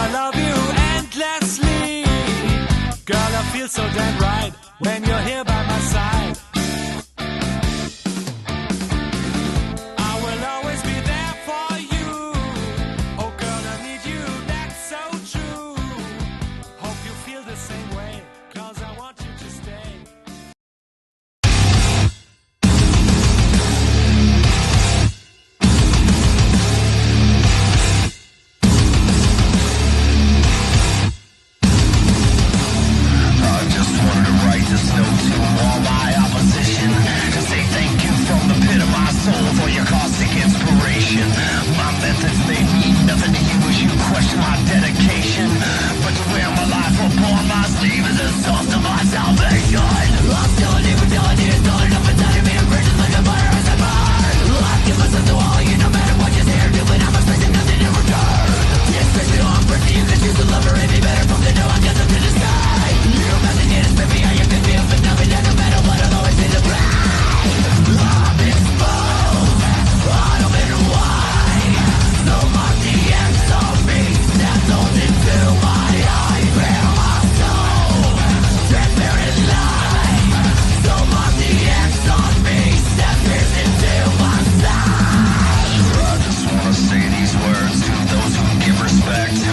I love you endlessly. Girl, I feel so damn right when you're here by my side. I will always be there for you. Oh girl, I need you, that's so true. Hope you feel the same way, 'cause I want you to stay. This note to all my opposition, to say thank you from the pit of my soul for your caustic inspiration. My methods may mean nothing to you as you question my dedication, but to wear my life upon my sleeve is the source of my salvation. I'm still living down here, starting up inside of me, and precious like a fire as I burn. I give myself to all you, no matter what you're there doing, I'm expecting nothing in return. This makes me on pretty, you can choose to love or hate me better from the door, I guess I'm to the sky. You don't have to get it, baby, I am the feel for nothing, that no matter what, I'll always be the bride. I'm exposed, I don't know why. So much the ends of me, stepped on into my eye, bare my soul, transparent light. So much the ends of me, stepped into my side. I just wanna say these words to those who give respect.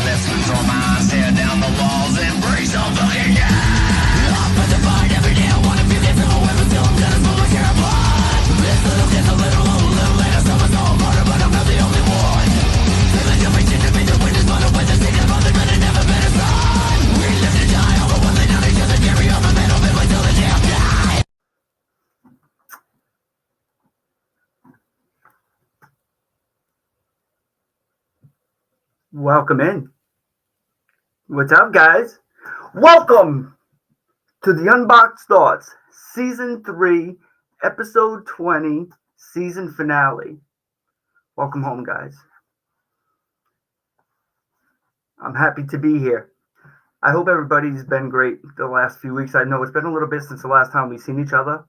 Let's lose our minds, tear down the walls, and embrace our fucking yeah. I'm at the fight every day, I wanna feel it, so whoever still I'm dead, I'm share of blood. This little kid's a little later, someone's all harder, but I'm not the only one. Living to pretend to be the witness, but I'm with the secret of the good and never been a son. We live to die, all but one thing on each other, carry on my mental memory till the day I die. Welcome in. What's up, guys? Welcome to the Unboxed Thoughts, Season 3, Episode 20, Season Finale. Welcome home, guys. I'm happy to be here. I hope everybody's been great the last few weeks. I know it's been a little bit since the last time we've seen each other.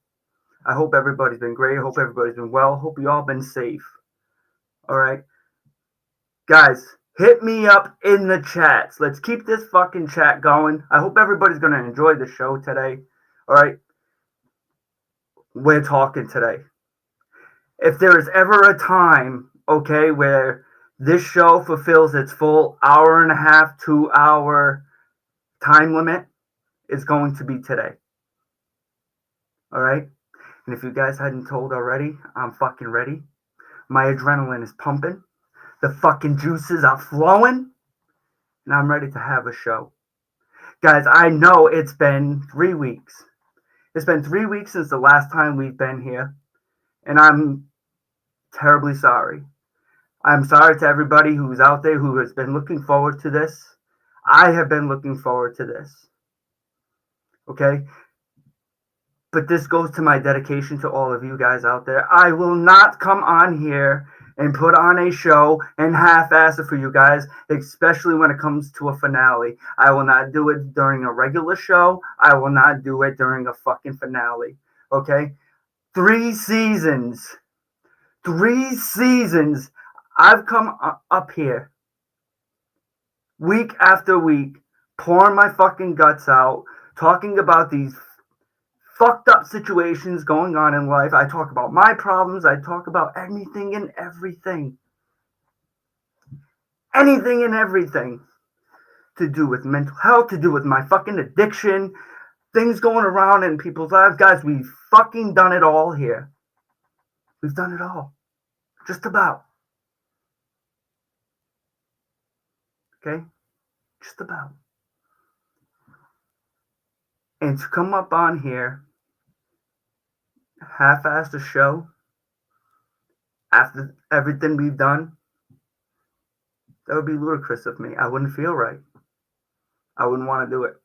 I hope everybody's been great. I hope everybody's been well. Hope you all been safe. All right. Guys, hit me up in the chats. Let's keep this fucking chat going. I hope everybody's going to enjoy the show today. All right? We're talking today. If there is ever a time, okay, where this show fulfills its full hour and a half, 2 hour time limit, it's going to be today. All right? And if you guys hadn't told already, I'm fucking ready. My adrenaline is pumping. The fucking juices are flowing. And I'm ready to have a show. Guys, I know it's been 3 weeks. It's been 3 weeks since the last time we've been here. And I'm terribly sorry. I'm sorry to everybody who's out there who has been looking forward to this. I have been looking forward to this. Okay? But this goes to my dedication to all of you guys out there. I will not come on here and put on a show and half-ass it for you guys, especially when it comes to a finale. I will not do it during a regular show. I will not do it during a fucking finale. Okay? 3 seasons. 3 seasons. I've come up here week after week, pouring my fucking guts out, talking about these fucked up situations going on in life. I talk about my problems. I talk about anything and everything. Anything and everything to do with mental health, to do with my fucking addiction, things going around in people's lives. Guys, we've fucking done it all here. We've done it all. Just about. Okay? Just about. And to come up on here, half-assed a show after everything we've done, that would be ludicrous of me. I wouldn't feel right. I wouldn't want to do it.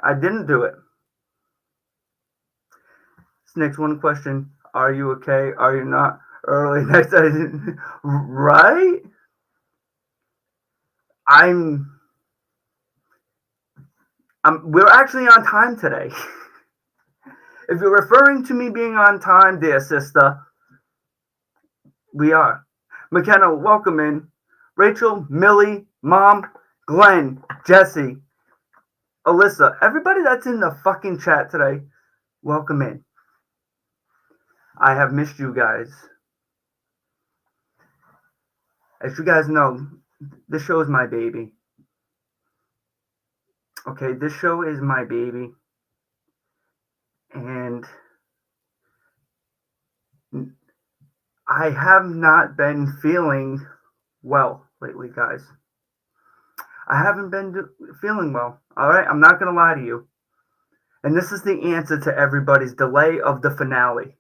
I didn't do it. This next one question, are you okay? Are you not? Early next time, right? We're actually on time today. If you're referring to me being on time, dear sister, we are. McKenna, welcome in. Rachel, Millie, Mom, Glenn, Jesse, Alyssa, everybody that's in the fucking chat today, welcome in. I have missed you guys. As you guys know, this show is my baby. Okay, this show is my baby. And I have not been feeling well lately, guys. I haven't been feeling well. All right, I'm not going to lie to you. And this is the answer to everybody's delay of the finale.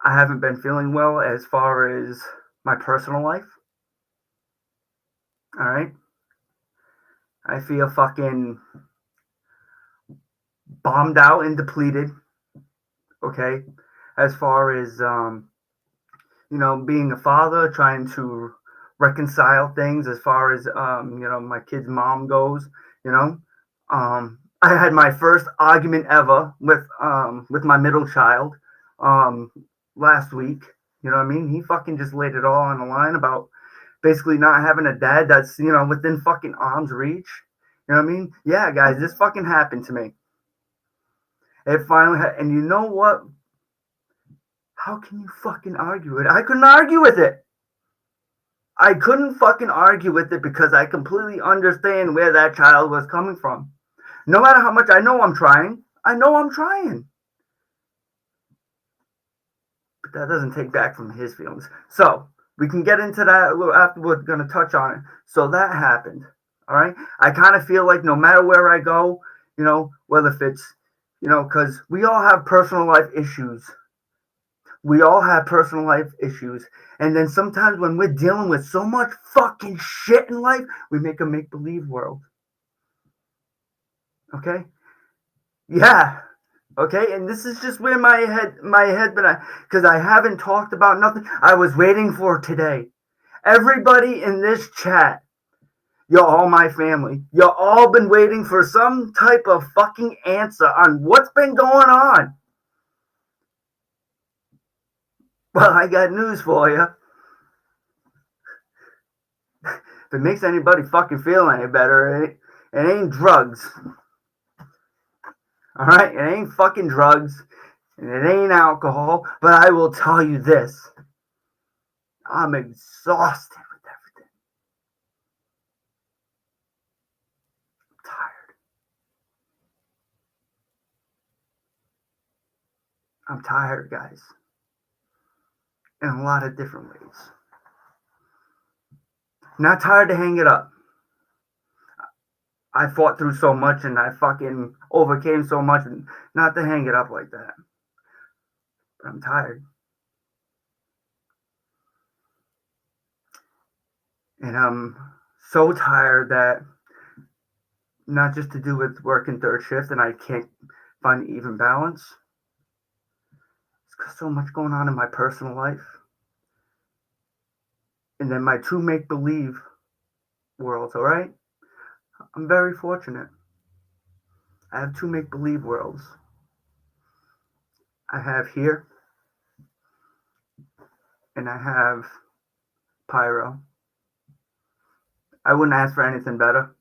I haven't been feeling well as far as my personal life. All right. I feel fucking bombed out and depleted. Okay. As far as, being a father, trying to reconcile things as far as, my kid's mom goes, I had my first argument ever with my middle child, last week. You know what I mean? He fucking just laid it all on the line about basically not having a dad that's, within fucking arm's reach. You know what I mean? Yeah, guys, this fucking happened to me. It finally and you know what? How can you fucking argue it? I couldn't argue with it. I couldn't fucking argue with it because I completely understand where that child was coming from. No matter how much I know I'm trying. But that doesn't take back from his feelings. So we can get into that a little after. We're going to touch on it. So that happened. All right. I kind of feel like no matter where I go, whether if it's, because we all have personal life issues. And then sometimes when we're dealing with so much fucking shit in life, we make a make-believe world. Okay? Yeah. Okay, and this is just where my head, but because I haven't talked about nothing. I was waiting for today. Everybody in this chat, you're all my family. You're all been waiting for some type of fucking answer on what's been going on. Well, I got news for you. If it makes anybody fucking feel any better, it ain't drugs. All right, it ain't fucking drugs, and it ain't alcohol. But I will tell you this: I'm exhausted with everything. I'm tired. I'm tired, guys, in a lot of different ways. Not tired to hang it up. I fought through so much and I fucking overcame so much, and not to hang it up like that. But I'm tired. And I'm so tired that not just to do with working third shift and I can't find even balance. It's got so much going on in my personal life. And then my two make-believe worlds, all right? I'm very fortunate. I have two make-believe worlds. I have here, and I have Pyro. I wouldn't ask for anything better.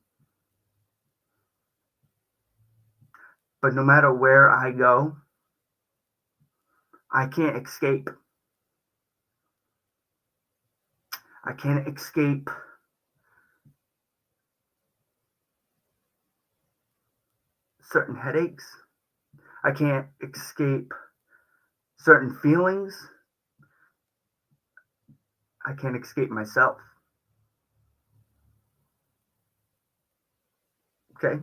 But no matter where I go, I can't escape. I can't escape certain headaches. I can't escape certain feelings. I can't escape myself. Okay?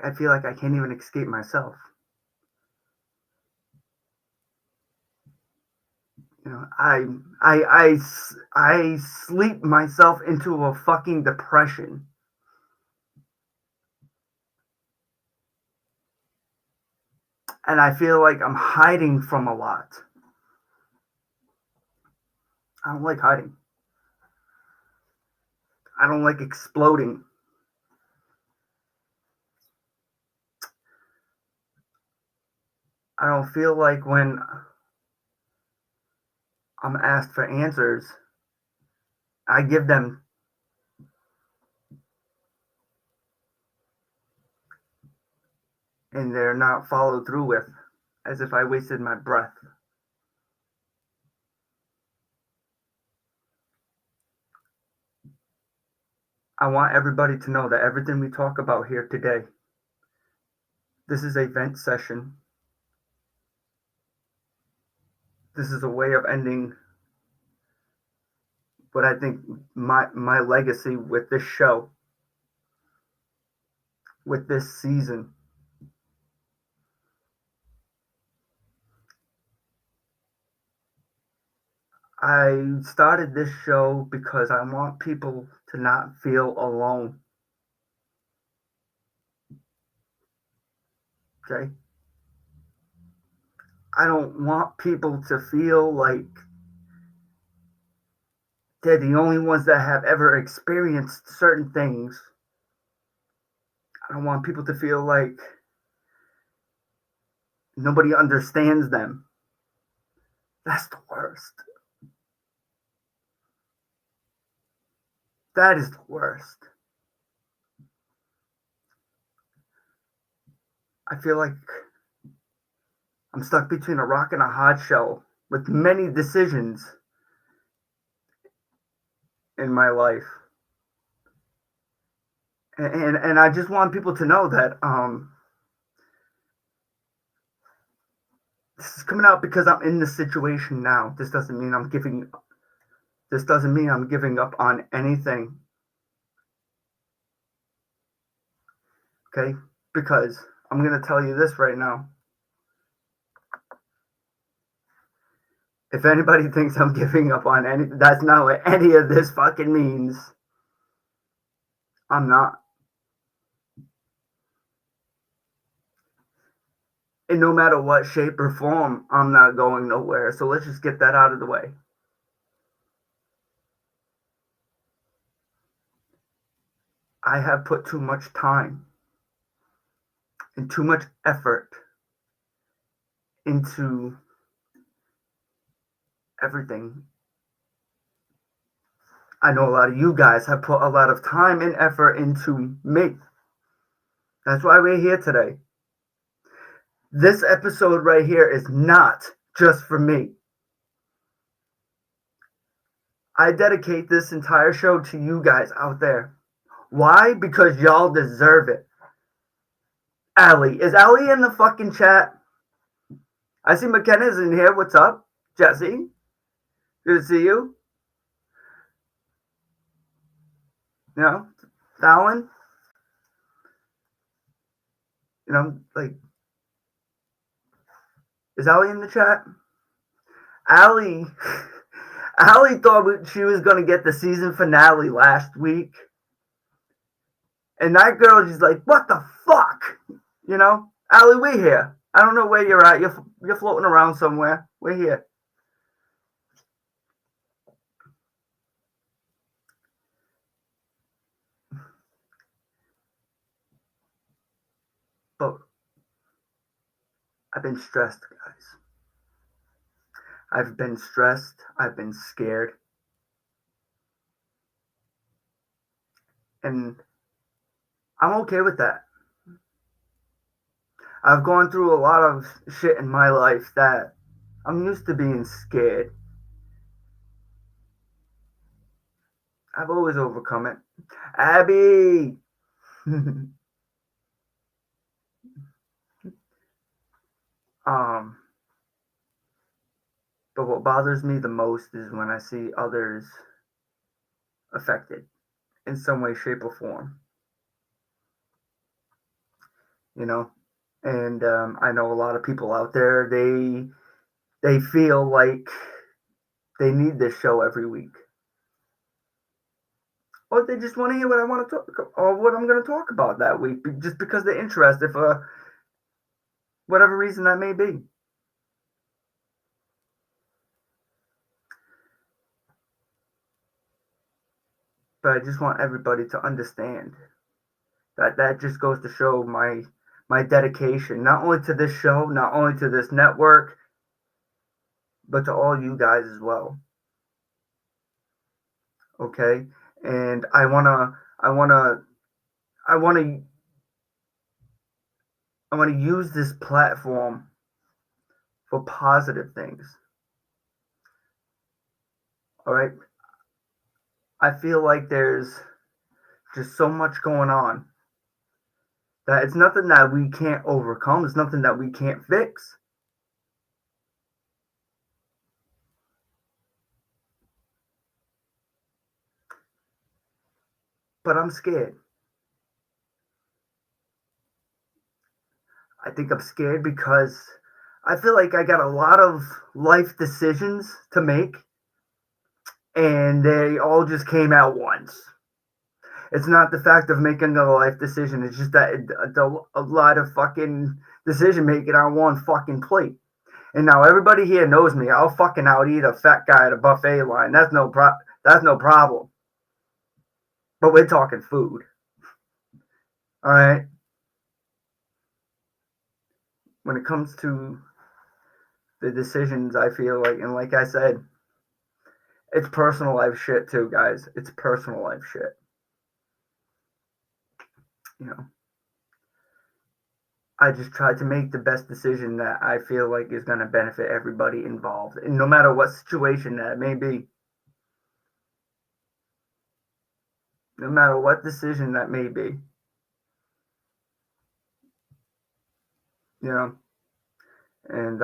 I feel like I can't even escape myself. I sleep myself into a fucking depression. And I feel like I'm hiding from a lot. I don't like hiding. I don't like exploding. I don't feel like when I'm asked for answers I give them and they're not followed through with, as if I wasted my breath. I want everybody to know that everything we talk about here today, this is a vent session. This is a way of ending what I think my legacy with this show, with this season. I started this show because I want people to not feel alone. Okay? I don't want people to feel like they're the only ones that have ever experienced certain things. I don't want people to feel like nobody understands them. That's the worst. That is the worst. I feel like I'm stuck between a rock and a hard shell with many decisions in my life. And I just want people to know that this is coming out because I'm in this situation now. This doesn't mean I'm giving up on anything. Okay? Because I'm going to tell you this right now. If anybody thinks I'm giving up on anything, that's not what any of this fucking means. I'm not. In no matter what shape or form, I'm not going nowhere. So let's just get that out of the way. I have put too much time and too much effort into everything. I know a lot of you guys have put a lot of time and effort into me. That's why we're here today. This episode right here is not just for me. I dedicate this entire show to you guys out there. Why? Because y'all deserve it. Allie. Is Allie in the fucking chat? I see McKenna's in here. What's up? Jesse? Good to see you. You know, Fallon? You know, like, is Allie in the chat? Allie thought she was going to get the season finale last week. And that girl, she's like, what the fuck? You know? Allie, we're here. I don't know where you're at. You're floating around somewhere. We're here. But I've been stressed, guys. I've been stressed. I've been scared. And I'm okay with that. I've gone through a lot of shit in my life that I'm used to being scared. I've always overcome it. Abby! But what bothers me the most is when I see others affected in some way, shape, or form. You know? And I know a lot of people out there, they feel like they need this show every week. Or they just want to hear what I want to talk or what I'm going to talk about that week, just because they're interested for whatever reason that may be. But I just want everybody to understand that just goes to show my dedication, not only to this show, not only to this network, but to all you guys as well. okay? And I wanna use this platform for positive things. All right. I feel like there's just so much going on that it's nothing that we can't overcome. It's nothing that we can't fix. But I'm scared. I think I'm scared because I feel like I got a lot of life decisions to make, and they all just came out once. It's not the fact of making a life decision. It's just that a lot of fucking decision making on one fucking plate. And now everybody here knows me. I'll fucking out eat a fat guy at a buffet line. That's no problem. But we're talking food. All right. When it comes to the decisions, I feel like, and like I said, it's personal life shit too, guys. It's personal life shit. You know, I just try to make the best decision that I feel like is going to benefit everybody involved, and no matter what situation that may be. No matter what decision that may be. You know, and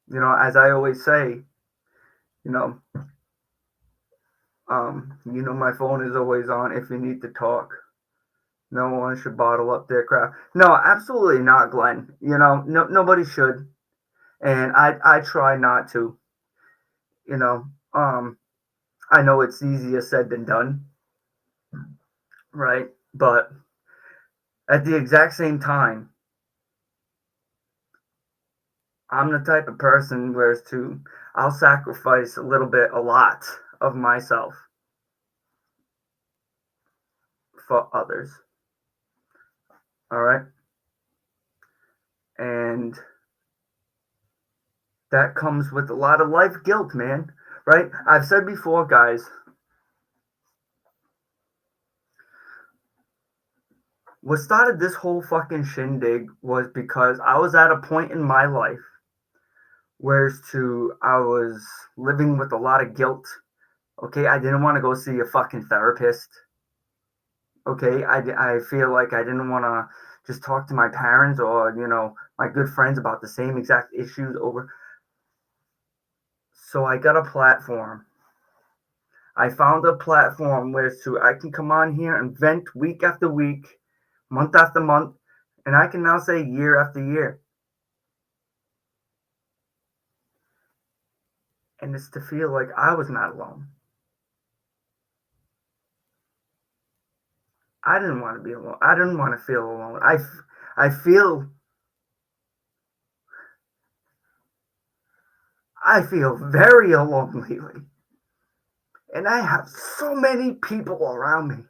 you know, as I always say, you know, my phone is always on if you need to talk. No one should bottle up their crap. No, absolutely not, Glenn. You know, nobody should, and I try not to. You know, I know it's easier said than done, right? But at the exact same time, I'm the type of person whereas I'll sacrifice a lot of myself for others. All right. And that comes with a lot of life guilt, man. Right? I've said before, guys, what started this whole fucking shindig was because I was at a point in my life whereas I was living with a lot of guilt. Okay, I didn't want to go see a fucking therapist. Okay, I feel like I didn't want to just talk to my parents or, you know, my good friends about the same exact issues over. So I got a platform. I found a platform where I can come on here and vent week after week, month after month, and I can now say year after year. And it's to feel like I was not alone. I didn't want to be alone. I didn't want to feel alone. I feel very alone lately. And I have so many people around me.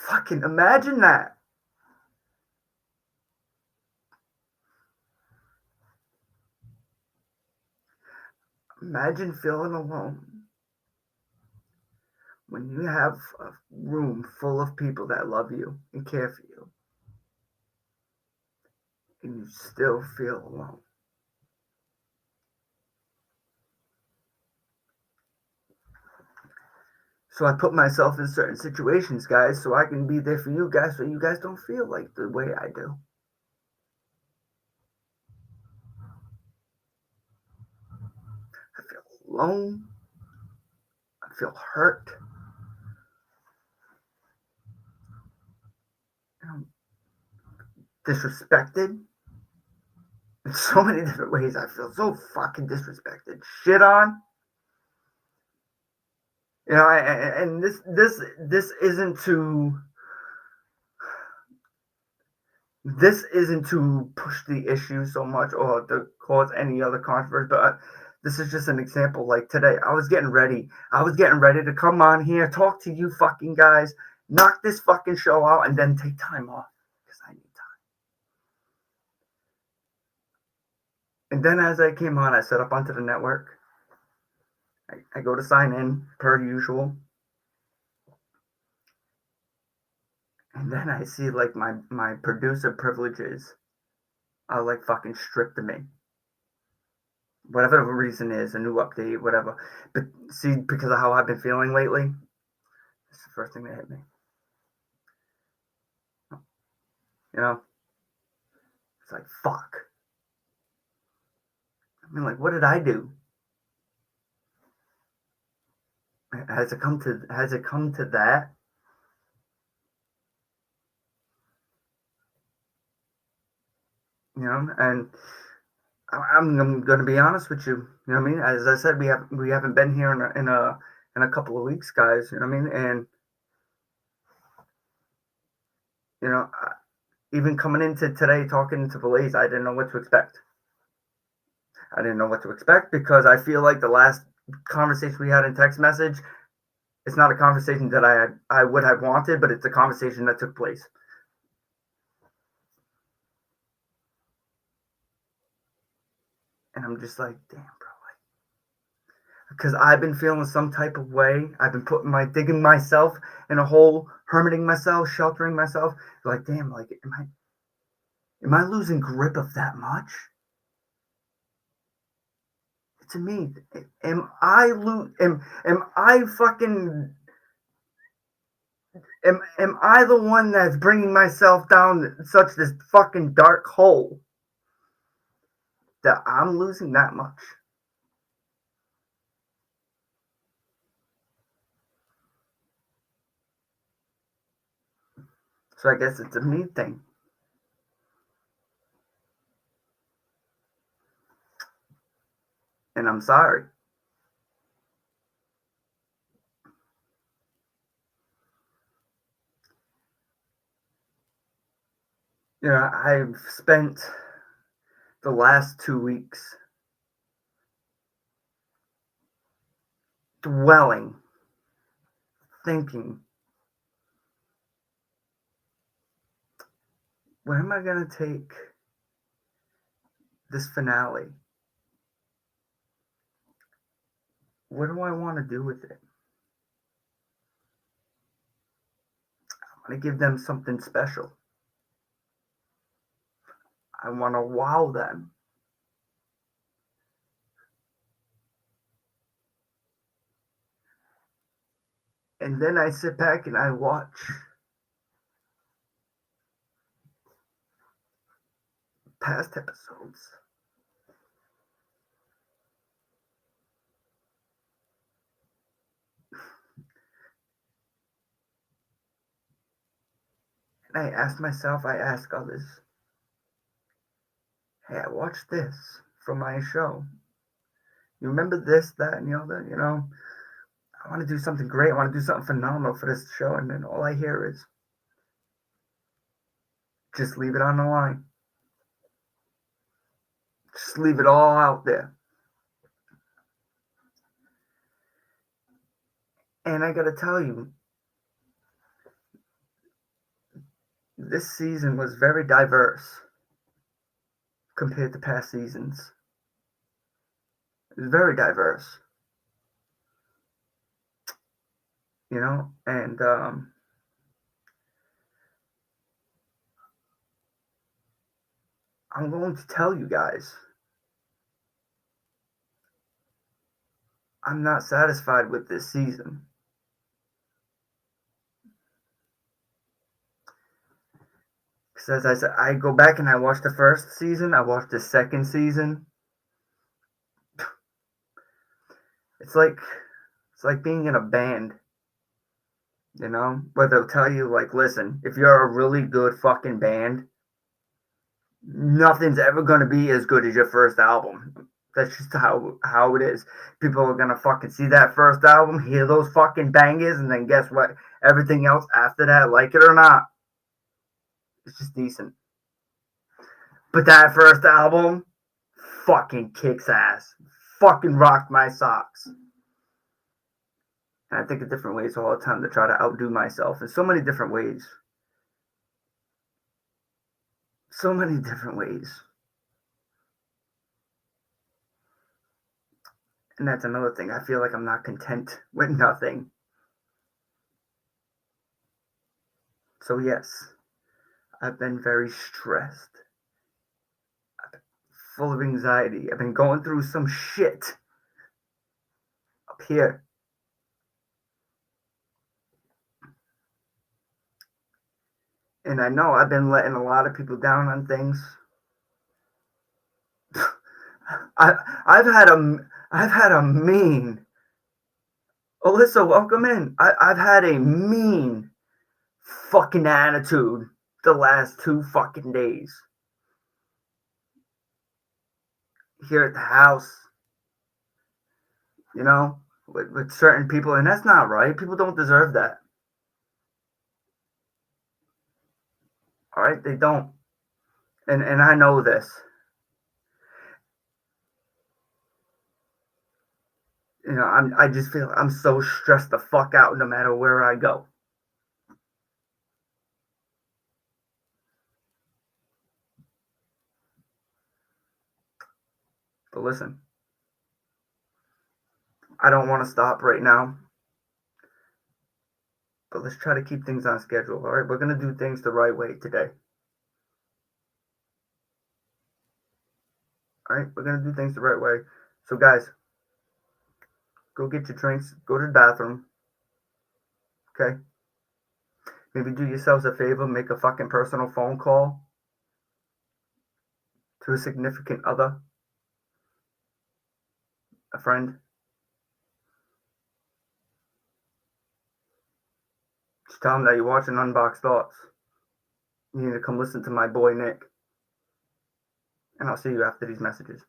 Fucking imagine that. Imagine feeling alone when you have a room full of people that love you and care for you, and you still feel alone. So I put myself in certain situations, guys, so I can be there for you guys, so you guys don't feel like the way I do. I feel alone. I feel hurt. I'm disrespected. In so many different ways, I feel so fucking disrespected. Shit on. You know, and this isn't to push the issue so much or to cause any other controversy, but this is just an example. Like today, I was getting ready to come on here, talk to you fucking guys, knock this fucking show out, and then take time off because I need time. And then as I came on, I set up onto the network. I go to sign in per usual. And then I see like my producer privileges are like fucking stripped of me. Whatever the reason is, a new update, whatever. But see, because of how I've been feeling lately, it's the first thing that hit me. You know? It's like, fuck. I mean, like, what did I do? Has it come to that? You know, and I'm going to be honest with you. You know what I mean? As I said, we haven't been here in a couple of weeks, guys. You know what I mean? And you know, even coming into today talking to Blaze, I didn't know what to expect. I didn't know what to expect because I feel like the last conversation we had in text message, it's not a conversation that I would have wanted, but it's a conversation that took place. And I'm just like, damn, bro. Because I've been feeling some type of way. I've been digging myself in a hole, hermiting myself, sheltering myself. Like, damn, like, am I losing grip of that much? To me, am I fucking am I the one that's bringing myself down such this fucking dark hole that I'm losing that much? So I guess it's a me thing. And I'm sorry. You know, I've spent the last 2 weeks dwelling, thinking, where am I going to take this finale? What do I want to do with it? I want to give them something special. I want to wow them. And then I sit back and I watch past episodes. And I ask myself, I ask others, hey, I watched this from my show. You remember this, that, and the other? You know, I want to do something great. I want to do something phenomenal for this show. And then all I hear is, just leave it on the line. Just leave it all out there. And I got to tell you, this season was very diverse compared to past seasons. It was very diverse. You know, and I'm going to tell you guys, I'm not satisfied with this season. Because as I said, I go back and I watch the first season, I watch the second season. It's like being in a band, you know, where they'll tell you, like, listen, if you're a really good fucking band, nothing's ever going to be as good as your first album. That's just how it is. People are going to fucking see that first album, hear those fucking bangers, and then guess what? Everything else after that, like it or not, it's just decent. But that first album fucking kicks ass. Fucking rocked my socks. And I think of different ways all the time to try to outdo myself in so many different ways. So many different ways. And that's another thing. I feel like I'm not content with nothing. So yes, I've been very stressed. I've been full of anxiety. I've been going through some shit up here. And I know I've been letting a lot of people down on things. I've had a mean. Alyssa, welcome in. I've had a mean fucking attitude the last 2 fucking days here at the house. You know, with certain people, and that's not right. People don't deserve that. All right, they don't. And I know this. You know, I just feel I'm so stressed the fuck out no matter where I go. But listen, I don't want to stop right now. But let's try to keep things on schedule. All right, we're going to do things the right way today. All right, we're going to do things the right way. So guys, go get your drinks, go to the bathroom. Okay? Maybe do yourselves a favor, make a fucking personal phone call to a significant other, a friend. Just tell them that you're watching Unboxed Thoughts. You need to come listen to my boy Nick. And I'll see you after these messages.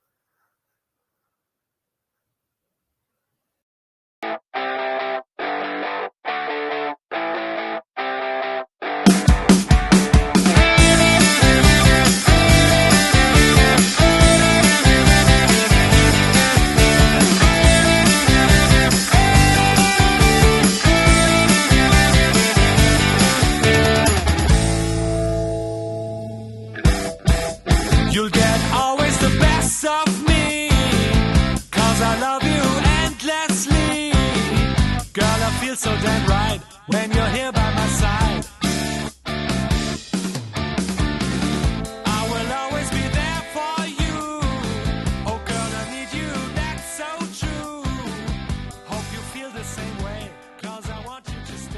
You'll get always the best of me, 'cause I love you endlessly. Girl, I feel so damn right when you're here by my side. I will always be there for you. Oh girl, I need you, that's so true. Hope you feel the same way, 'cause I want you to stay.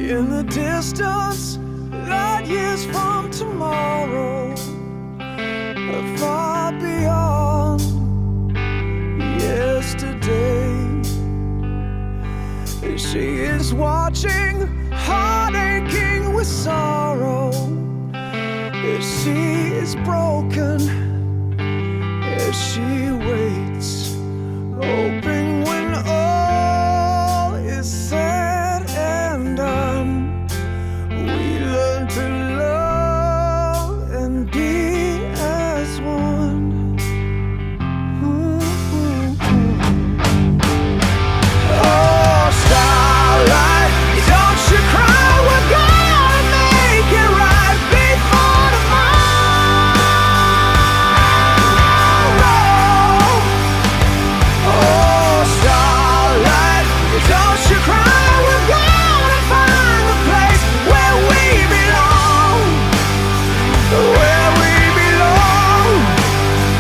In the distance, light years from tomorrow, far beyond yesterday. She is watching, heart aching with sorrow. It's she is broken as she waits, hoping when all is said and done, we learn to love and be as one. Oh, starlight, don't you cry, we're gonna make it right before tomorrow. Oh, starlight, don't you cry, we're gonna find a place where we belong, where we belong.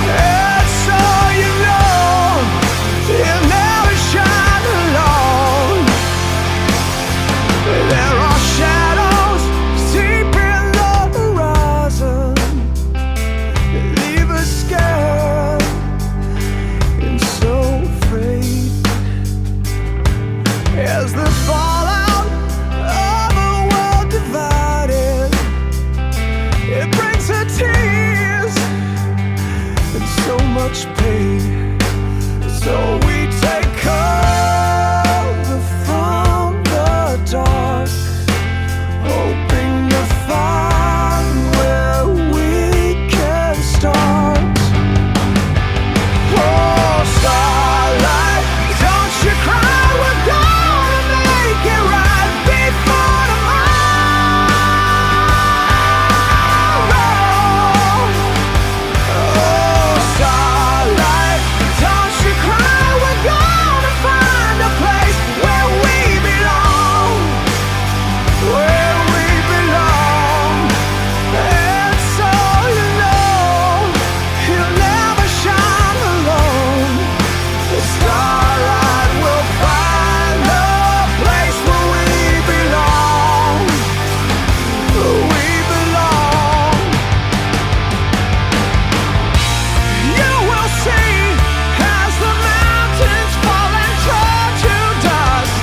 And so you know, you'll never shine alone. There are shadows deep in the horizon that leave us scared and so afraid. As the fallout of a world divided, it brings her tears and so much pain. So we take cover from the dark, hoping to find where we can start. Oh, starlight, don't you cry, we're gonna make it right before tomorrow. Oh, starlight, don't you cry, we're gonna find a place where we belong, where we belong. And so you know, you'll never shine alone. The starlight will find a place where we belong, where we belong. You will see as the mountains fall and turn to dust,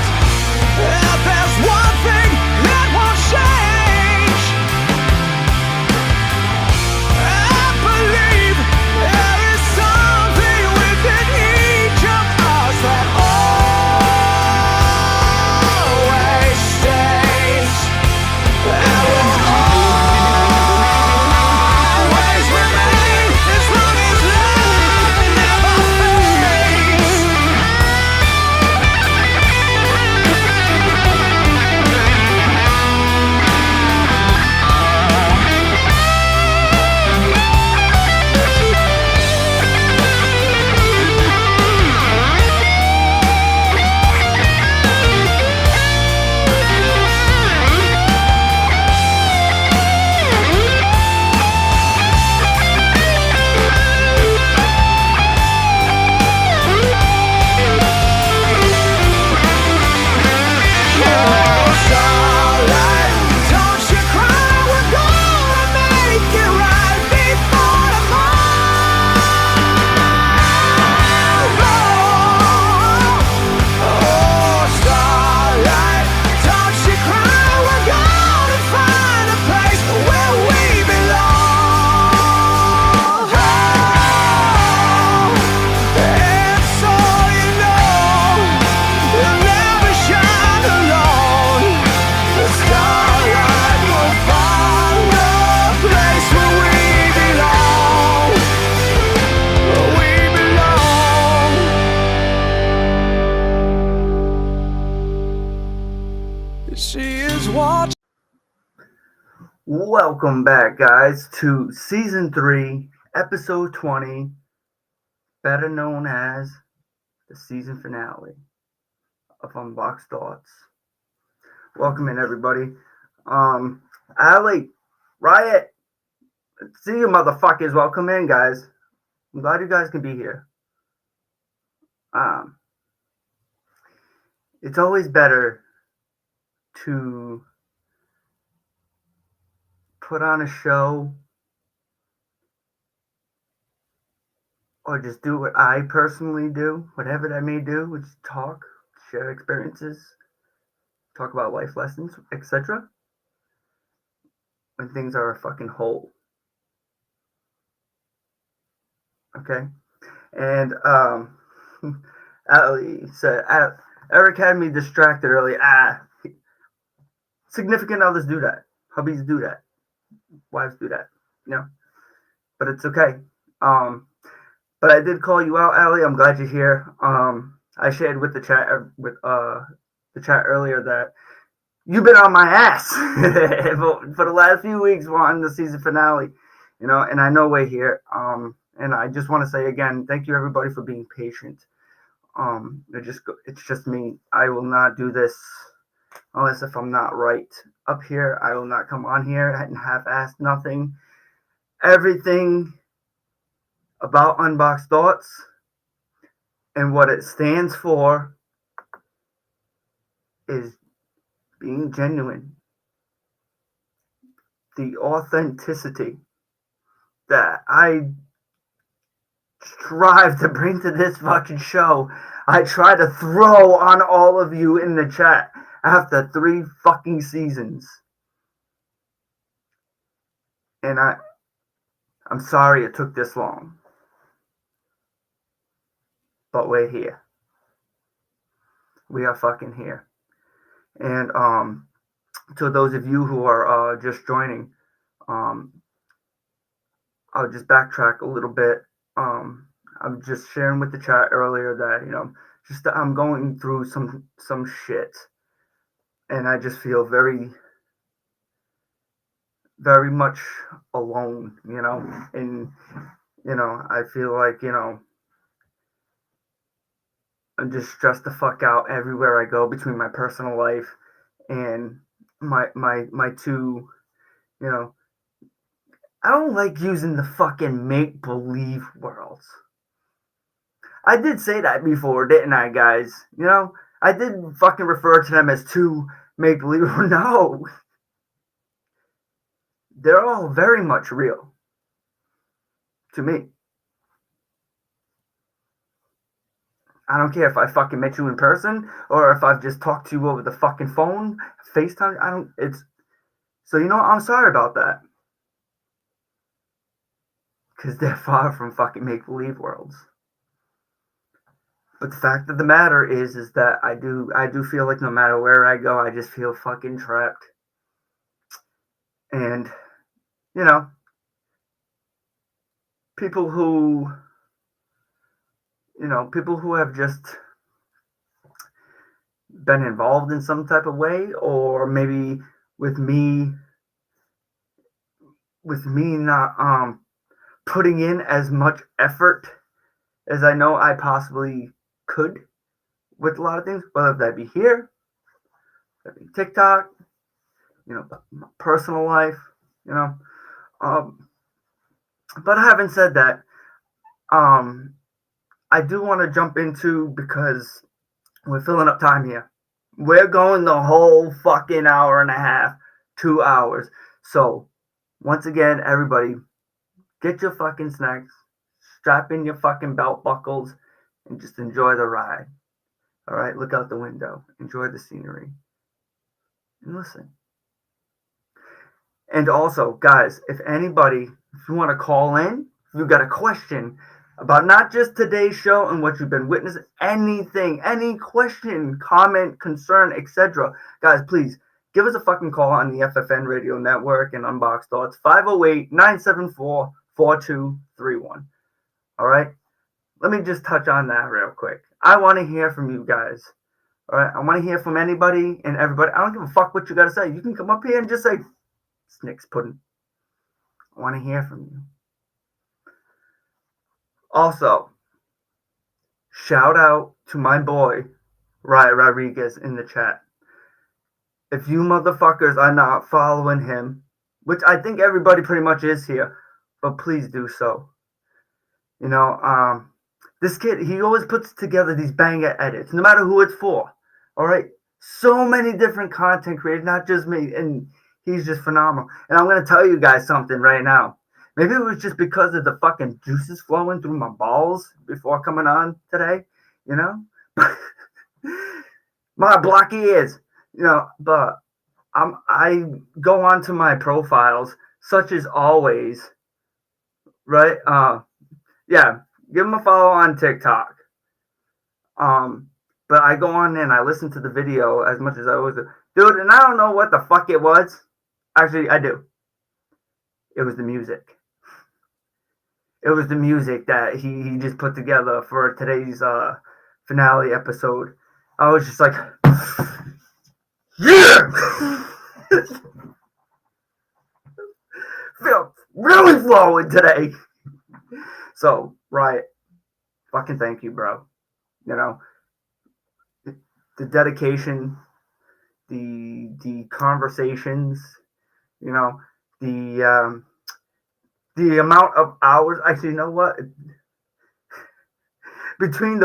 that there's one thing that won't change. I believe there is something within each of us that always stays, that will always remain as long as love never fades. Oh, starlight, don't you cry, we're gonna make it right before tomorrow. Oh, starlight, don't you cry, we're gonna find a place where we belong. And so you know, you'll never shine alone. The starlight will find a place where we belong, where we belong. She is watching. Welcome back, guys, to Season 3, Episode 20, better known as the season finale of Unboxed Thoughts. Welcome in, everybody. Allie, Riot, see you motherfuckers. Welcome in, guys. I'm glad you guys can be here. It's always better to put on a show or just do what I personally do, whatever that may do, which is talk, share experiences, talk about life lessons, etc. When things are a fucking whole. Okay, and Ali said Eric had me distracted earlier. Significant others do that. Hubbies do that. Wives do that. You know, but it's okay. Um, but I did call you out, Ali. I'm glad you're here. I shared with the chat earlier that you've been on my ass for the last few weeks wanting the season finale, you know, and I know we're here. And I just want to say again, thank you everybody for being patient. It's just me. I will not do this unless if I'm not right up here. I will not come on here and half-ass nothing. Everything about Unboxed Thoughts and what it stands for is being genuine. The authenticity that I strive to bring to this fucking show, I try to throw on all of you in the chat after 3 fucking seasons. And I'm sorry it took this long. But we're here. We are fucking here. And to those of you who are just joining, I'll just backtrack a little bit. I'm just sharing with the chat earlier that, you know, just that I'm going through some shit. And I just feel very, very much alone, you know. And, you know, I feel like, you know, I'm just stressed the fuck out everywhere I go between my personal life and my two, you know, I don't like using the fucking make-believe worlds. I did say that before, didn't I, guys? You know, I did fucking refer to them as two make-believe. No. They're all very much real. To me. I don't care if I fucking met you in person or if I've just talked to you over the fucking phone, FaceTime. So, you know, I'm sorry about that. Because they're far from fucking make-believe worlds. But the fact of the matter is that I do feel like no matter where I go, I just feel fucking trapped. And, you know, people who have just been involved in some type of way, or maybe with me not putting in as much effort as I know I possibly could with a lot of things, whether that be here, that be TikTok, you know, my personal life, you know. But having said that, I do want to jump into, because we're filling up time here. We're going the whole fucking hour and a half, 2 hours. So, once again, everybody, get your fucking snacks, strap in your fucking belt buckles, and just enjoy the ride. All right, look out the window, enjoy the scenery, and listen. And also, guys, if you want to call in, if you've got a question about not just today's show and what you've been witnessing, anything, any question, comment, concern, etc., guys, please give us a fucking call on the FFN Radio Network and Unboxed Thoughts, 508-974-4231. All right? Let me just touch on that real quick. I want to hear from you guys. All right? I want to hear from anybody and everybody. I don't give a fuck what you got to say. You can come up here and just say, Snick's pudding. I want to hear from you. Also, shout out to my boy, Riot Rodriguez, in the chat. If you motherfuckers are not following him, which I think everybody pretty much is here, but please do so. You know, this kid, he always puts together these banger edits, no matter who it's for. All right? So many different content creators, not just me, and he's just phenomenal. And I'm going to tell you guys something right now. Maybe it was just because of the fucking juices flowing through my balls before coming on today, you know? My blocky ears, you know, but I go on to my profiles, such as always, right? Yeah, give him a follow on TikTok. But I go on and I listen to the video as much as I always do. Dude, and I don't know what the fuck it was. Actually, I do. It was the music. It was the music that he just put together for today's finale episode. I was just like, yeah! Feel really flowing today. So, Riot, fucking thank you, bro. You know, the dedication, the conversations, you know, the amount of hours. Actually, you know what? Between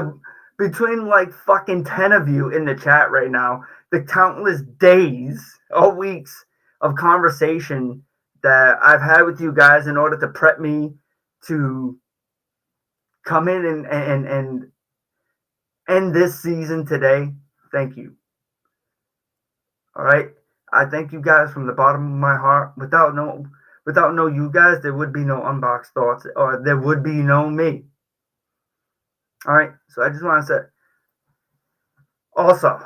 like fucking 10 of you in the chat right now, the countless days or weeks of conversation that I've had with you guys in order to prep me to come in and end this season today. Thank you. All right. I thank you guys from the bottom of my heart. Without no you guys, there would be no Unboxed Thoughts, or there would be no me. All right. So I just want to say, also,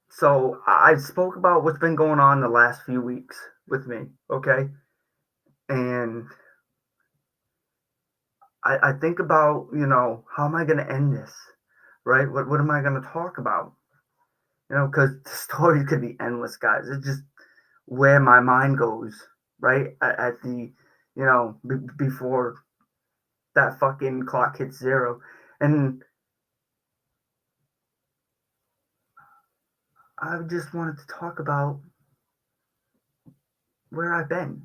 so I spoke about what's been going on the last few weeks with me, okay? And I think about, how am I going to end this, right? What am I going to talk about? Because the story could be endless, guys. It's just where my mind goes, right? At the, before that fucking clock hits zero. And I just wanted to talk about where I've been,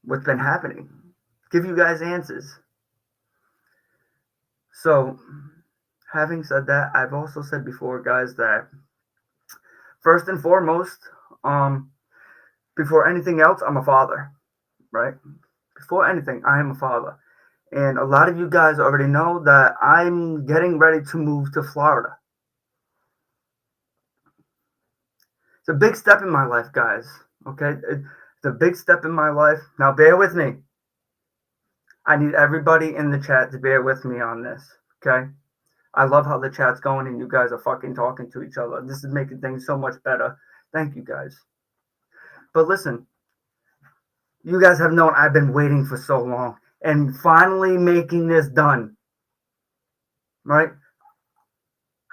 what's been happening, give you guys answers. So, having said that, I've also said before, guys, that first and foremost, before anything else, I'm a father, right? Before anything, I am a father. And a lot of you guys already know that I'm getting ready to move to Florida. It's a big step in my life, guys. Okay? It's a big step in my life. Now, bear with me. I need everybody in the chat to bear with me on this. Okay? I love how the chat's going and you guys are fucking talking to each other. This is making things so much better. Thank you, guys. But listen, you guys have known I've been waiting for so long and finally making this done. Right?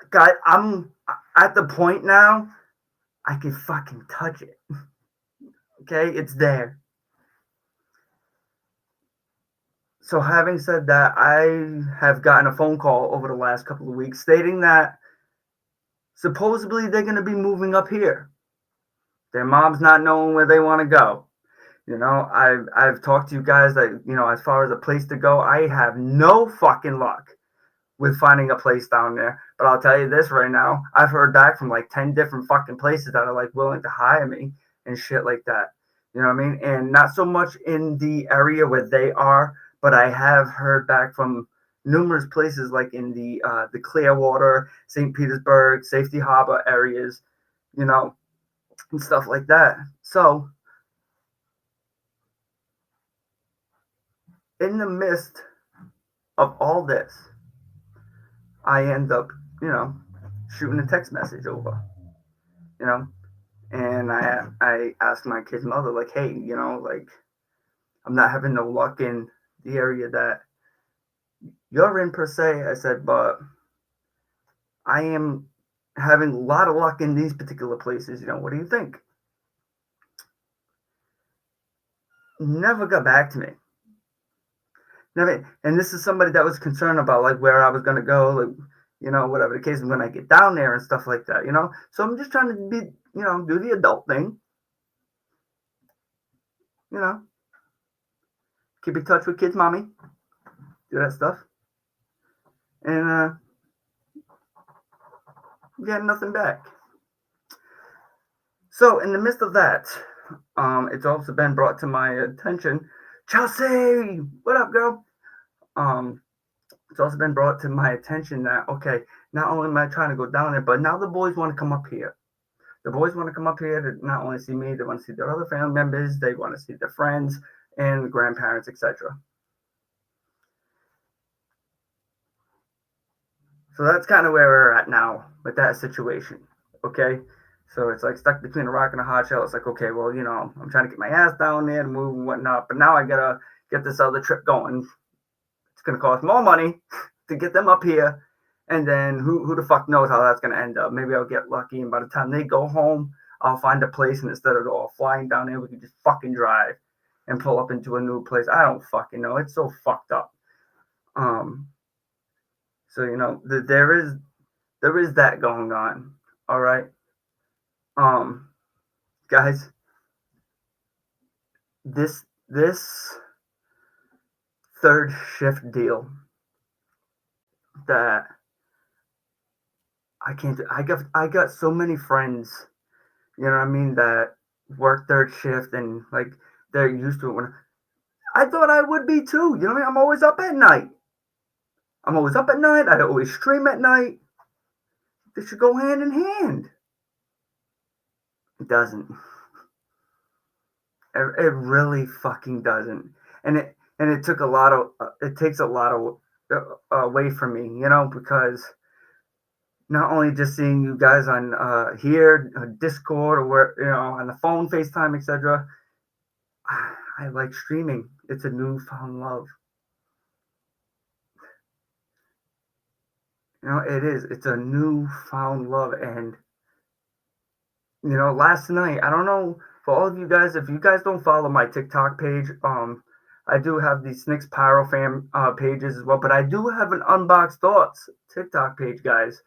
Guys, I'm at the point now I can fucking touch it. Okay? It's there. So having said that, I have gotten a phone call over the last couple of weeks stating that supposedly they're going to be moving up here. Their mom's not knowing where they want to go. I've talked to you guys that, as far as a place to go, I have no fucking luck with finding a place down there. But I'll tell you this right now, I've heard back from like 10 different fucking places that are like willing to hire me and shit like that. You know what I mean? And not so much in the area where they are, but I have heard back from numerous places like in the Clearwater, St. Petersburg, Safety Harbor areas, and stuff like that. So in the midst of all this, I end up, shooting a text message over, and I asked my kid's mother, like, hey, like, I'm not having no luck in the area that you're in per se. I said, but I am having a lot of luck in these particular places. What do you think? Never got back to me. Never. And this is somebody that was concerned about like where I was going to go, like, whatever the case is when I get down there and stuff like that, So I'm just trying to be, do the adult thing, keep in touch with kids' mommy, do that stuff. And get nothing back. So in the midst of that, it's also been brought to my attention, Chelsea, what up, girl? It's also been brought to my attention that, okay, not only am I trying to go down there, but now the boys want to come up here. The boys want to come up here to not only see me, they want to see their other family members, they want to see their friends and grandparents, etc. So that's kind of where we're at now with that situation. Okay. So it's like stuck between a rock and a hard shell. It's like, okay, well, I'm trying to get my ass down there and move and whatnot, but now I gotta get this other trip going. It's gonna cost more money to get them up here. And then who the fuck knows how that's gonna end up? Maybe I'll get lucky, and by the time they go home, I'll find a place, and instead of all flying down there, we can just fucking drive and pull up into a new place. I don't fucking know. It's so fucked up. So there is that going on. All right. Guys, this third shift deal that I can't do. I got so many friends, you know what I mean, that work third shift and like they're used to it. When I thought I would be too, you know what I mean? I'm always up at night. I always stream at night. They should go hand in hand. It doesn't. It really fucking doesn't. And it took a lot of it takes a lot of away from me, because not only just seeing you guys on here, Discord, or where, on the phone, FaceTime, etc. I like streaming. It's a newfound love. It is. It's a newfound love. And, last night, I don't know, for all of you guys, if you guys don't follow my TikTok page, I do have the Snicks Pyro fam pages as well, but I do have an Unboxed Thoughts TikTok page, guys.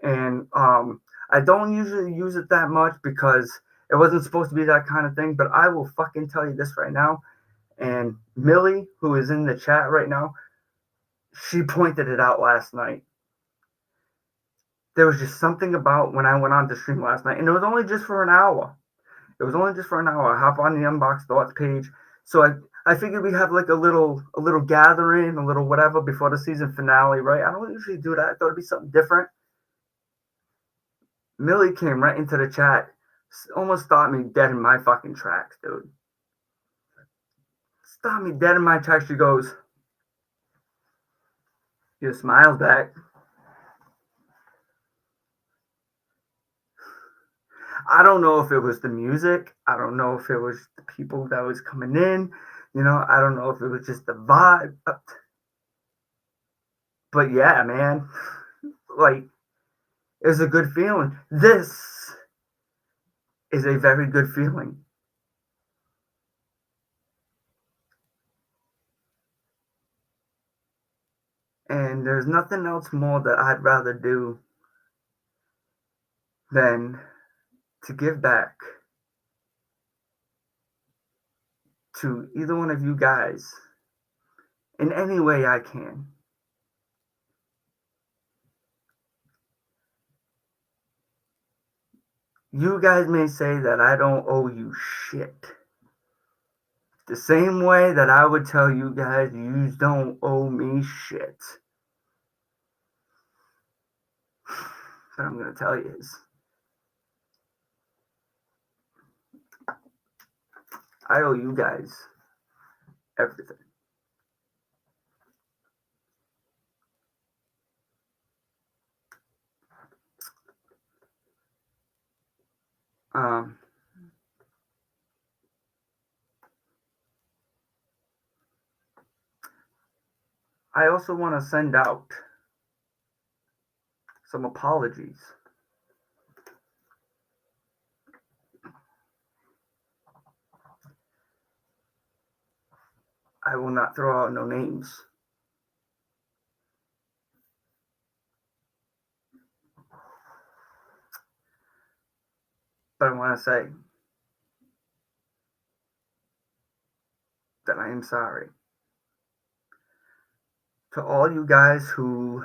And I don't usually use it that much because it wasn't supposed to be that kind of thing, but I will fucking tell you this right now. And Millie, who is in the chat right now, she pointed it out last night. There was just something about when I went on to stream last night, and it was only just for an hour. I hop on the Unboxed Thoughts page. So I figured we have like a little gathering, a little whatever before the season finale, right? I don't usually do that. I thought it'd be something different. Millie came right into the chat, almost stopped me dead in my fucking tracks, dude. Stopped me dead in my tracks. She goes, your smile's back. I don't know if it was the music. I don't know if it was the people that was coming in. I don't know if it was just the vibe. But yeah, man, like, it was a good feeling. This is a very good feeling. And there's nothing else more that I'd rather do than to give back to either one of you guys in any way I can. You guys may say that I don't owe you shit. The same way that I would tell you guys you don't owe me shit. But I'm going to tell you is, I owe you guys everything. I also want to send out some apologies. I will not throw out no names. But I want to say that I am sorry to all you guys who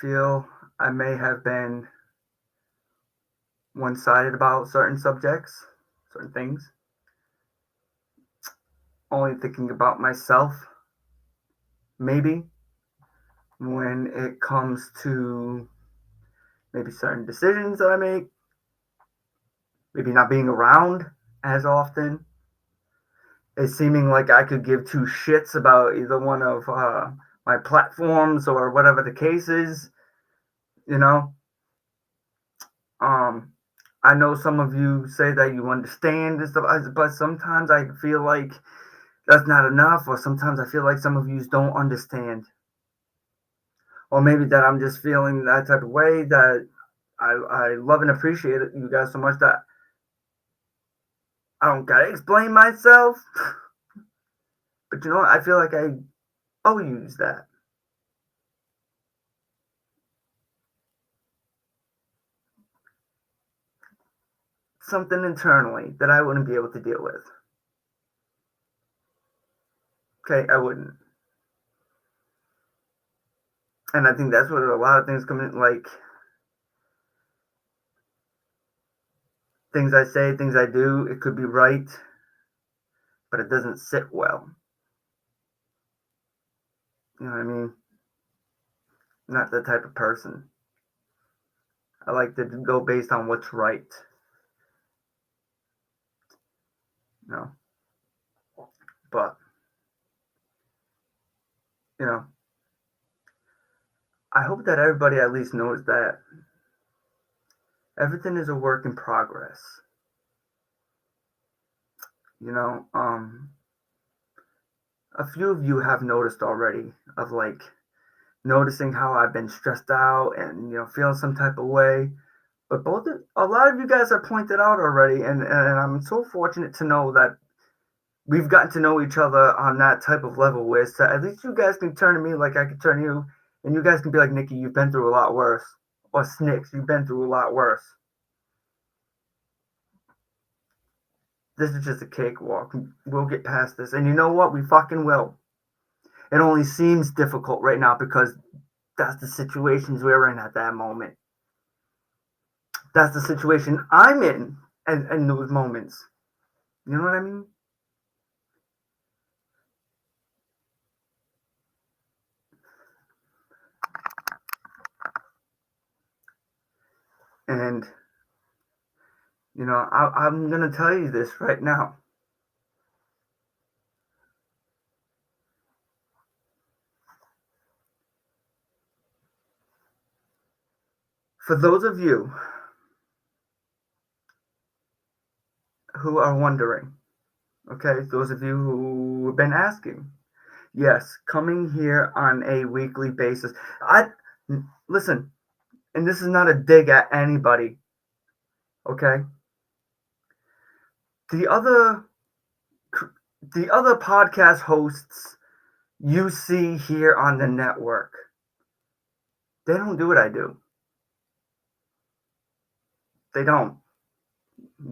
feel I may have been one-sided about certain subjects, certain things, only thinking about myself, maybe, when it comes to maybe certain decisions that I make, maybe not being around as often. It's seeming like I could give two shits about either one of my platforms or whatever the case is, you know. I know some of you say that you understand and stuff, but sometimes I feel like that's not enough, or sometimes I feel like some of you don't understand, or maybe that I'm just feeling that type of way, that I love and appreciate it, you guys so much that I don't gotta explain myself. But you know what? I feel like I owe you that. Something internally that I wouldn't be able to deal with. Okay, I wouldn't. And I think that's what a lot of things come in, like things I say, things I do, it could be right, but it doesn't sit well. You know what I mean? I'm not the type of person. I like to go based on what's right. You know? But, you know, I hope that everybody at least knows that everything is a work in progress. You know, a few of you have noticed already of like noticing how I've been stressed out and feeling some type of way. But a lot of you guys have pointed out already, and I'm so fortunate to know that we've gotten to know each other on that type of level where so at least you guys can turn to me like I can turn to you, and you guys can be like, Nikki, you've been through a lot worse, or Snicks, you've been through a lot worse. This is just a cakewalk. We'll get past this, and you know what? We fucking will. It only seems difficult right now because that's the situations we're in at that moment. That's the situation I'm in those moments. You know what I mean? And, I'm going to tell you this right now. For those of you who are wondering, okay, those of you who have been asking, yes, coming here on a weekly basis. Listen, and this is not a dig at anybody, okay? The other podcast hosts you see here on the network, they don't do what I do. They don't.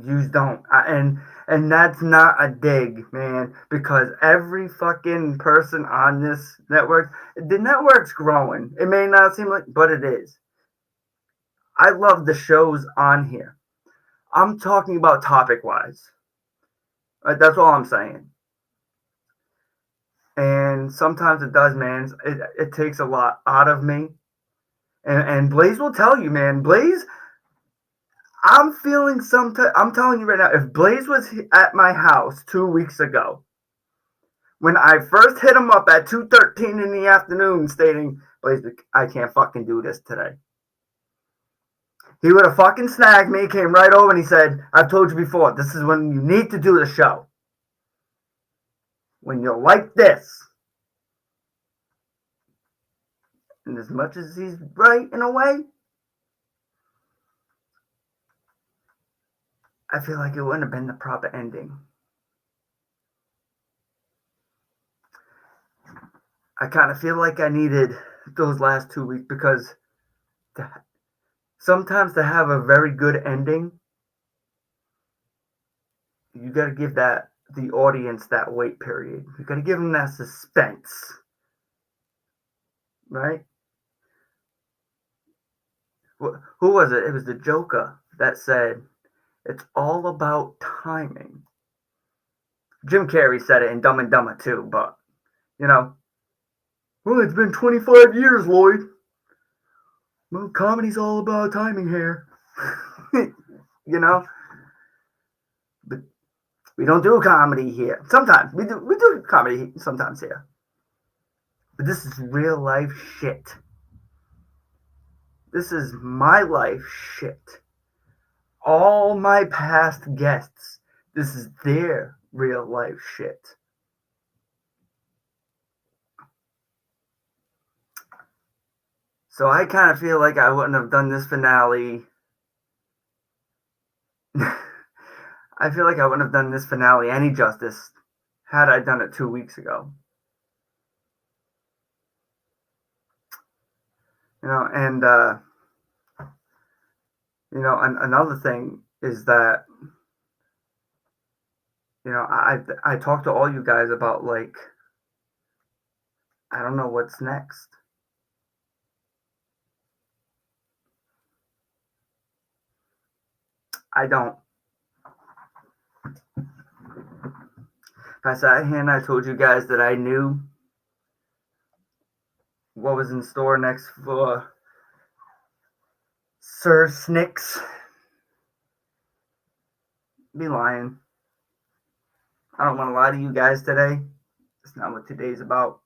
You don't. And that's not a dig, man, because every fucking person on this network, the network's growing. It may not seem like, but it is. I love the shows on here. I'm talking about topic-wise. That's all I'm saying. And sometimes it does, man. It takes a lot out of me. And Blaze will tell you, man. Blaze, I'm feeling I'm telling you right now, if Blaze was at my house 2 weeks ago, when I first hit him up at 2:13 in the afternoon stating, Blaze, I can't fucking do this today, he would have fucking snagged me, came right over, and he said, I've told you before, this is when you need to do the show. When you're like this. And as much as he's right in a way, I feel like it wouldn't have been the proper ending. I kind of feel like I needed those last 2 weeks because sometimes to have a very good ending, you got to give the audience that wait period. You got to give them that suspense, right? Who was it? It was the Joker that said, it's all about timing. Jim Carrey said it in Dumb and Dumber too, but, well, it's been 25 years, Lloyd. Well, comedy's all about timing here. You know? But we don't do comedy here. Sometimes. We do comedy sometimes here. But this is real life shit. This is my life shit. All my past guests, this is their real life shit. So I kind of feel like I wouldn't have done this finale. I feel like I wouldn't have done this finale any justice had I done it 2 weeks ago. You know, and you know, another thing is that, you know, I talked to all you guys about, like, I don't know what's next. I don't. If I sat here and I told you guys that I knew what was in store next for Sir Snicks, be lying. I don't want to lie to you guys today. That's not what today's about.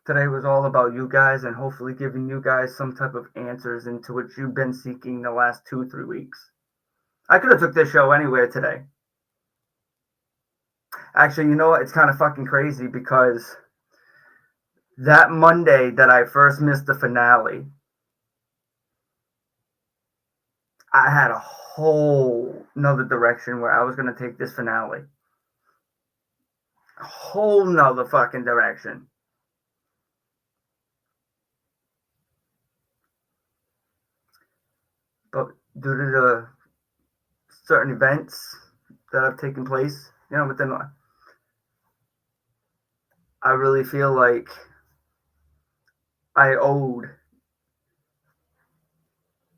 Today was all about you guys and hopefully giving you guys some type of answers into what you've been seeking the last 2-3 weeks. I could have took this show anywhere today. Actually, you know what? It's kind of fucking crazy because that Monday that I first missed the finale, I had a whole nother direction where I was going to take this finale. A whole nother fucking direction. But due to the certain events that have taken place, you know, within, I really feel like I owed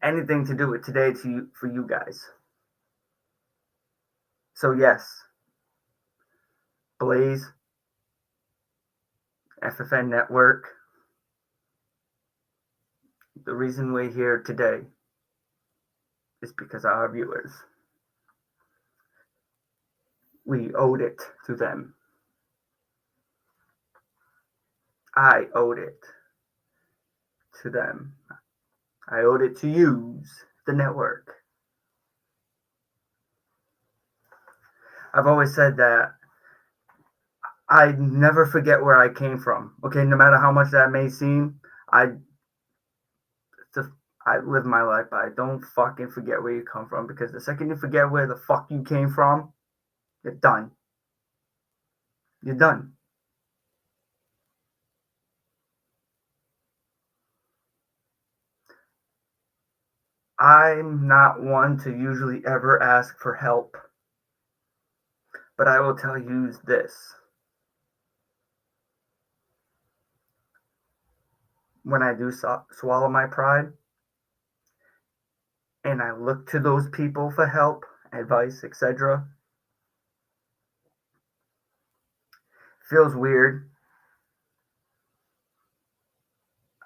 anything to do with today to you, for you guys. So yes, Blaze, FFN Network, the reason we're here today is because our viewers. We owed it to them. I owed it to them. I owed it to use the network. I've always said that I never forget where I came from. Okay, no matter how much that may seem, I live my life by don't fucking forget where you come from, because the second you forget where the fuck you came from, you're done. You're done. I'm not one to usually ever ask for help, but I will tell you this. When I do swallow my pride and I look to those people for help, advice, etc., feels weird.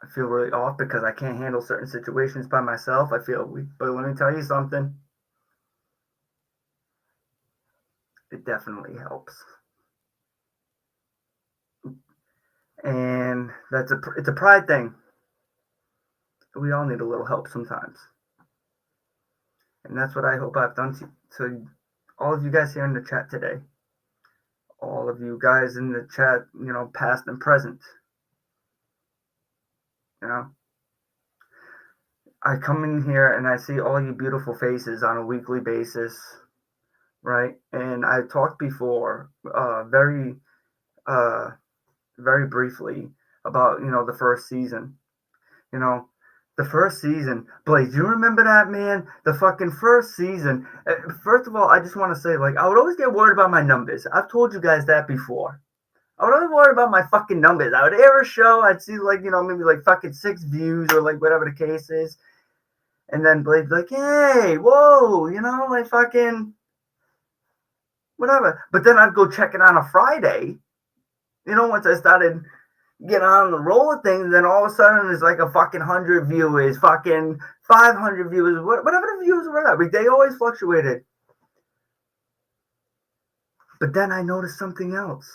I feel really off because I can't handle certain situations by myself. I feel weak. But let me tell you something. It definitely helps. And it's a pride thing. We all need a little help sometimes. And that's what I hope I've done to all of you guys here in the chat today. All of you guys in the chat, you know, past and present. You know, I come in here and I see all you beautiful faces on a weekly basis, right? And I talked before, very briefly about, you know, the first season. You know, the first season, Blaze, do you remember that, man? The fucking first season. First of all, I just want to say, like, I would always get worried about my numbers. I've told you guys that before. I would always worry about my fucking numbers. I would air a show, I'd see, like, you know, maybe like fucking 6 views or like whatever the case is. And then Blade's like, hey, whoa, you know, like fucking whatever. But then I'd go check it on a Friday. You know, once I started, get on the roll of things, then all of a sudden it's like a fucking 100 viewers, fucking 500 viewers, whatever the views were that week. They always fluctuated. But then I noticed something else.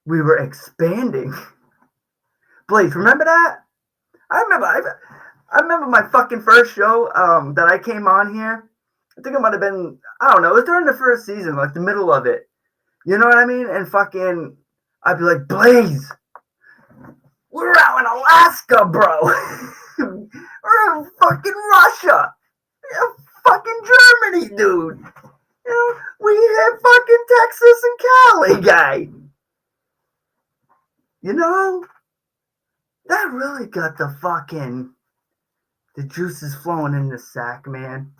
We were expanding. Blaze, remember that? I remember my fucking first show that I came on here. I think it might have been, I don't know, it was during the first season, like the middle of it. You know what I mean? And fucking, I'd be like, Blaze, we're out in Alaska, bro. We're in fucking Russia. We're in fucking Germany, dude. You know, we hit fucking Texas and Cali, guy. You know, that really got the juices flowing in the sack, man.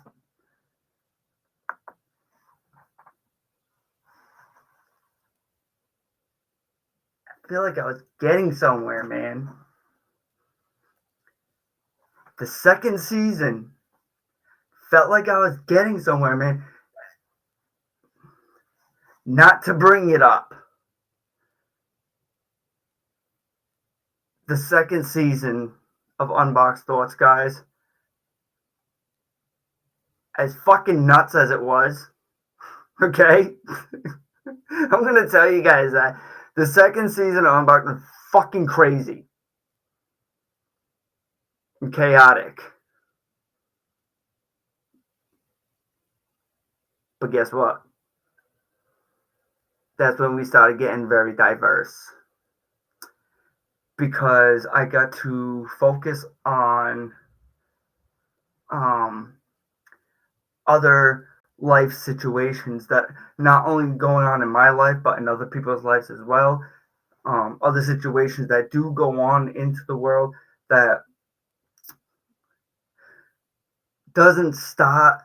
I feel like I was getting somewhere, man. The second season felt like I was getting somewhere, man. Not to bring it up. The second season of Unboxed Thoughts, guys, as fucking nuts as it was, okay? I'm going to tell you guys that the second season of Unboxed was fucking crazy and chaotic. But guess what? That's when we started getting very diverse. Because I got to focus on other life situations that not only going on in my life, but in other people's lives as well. Other situations that do go on into the world that doesn't start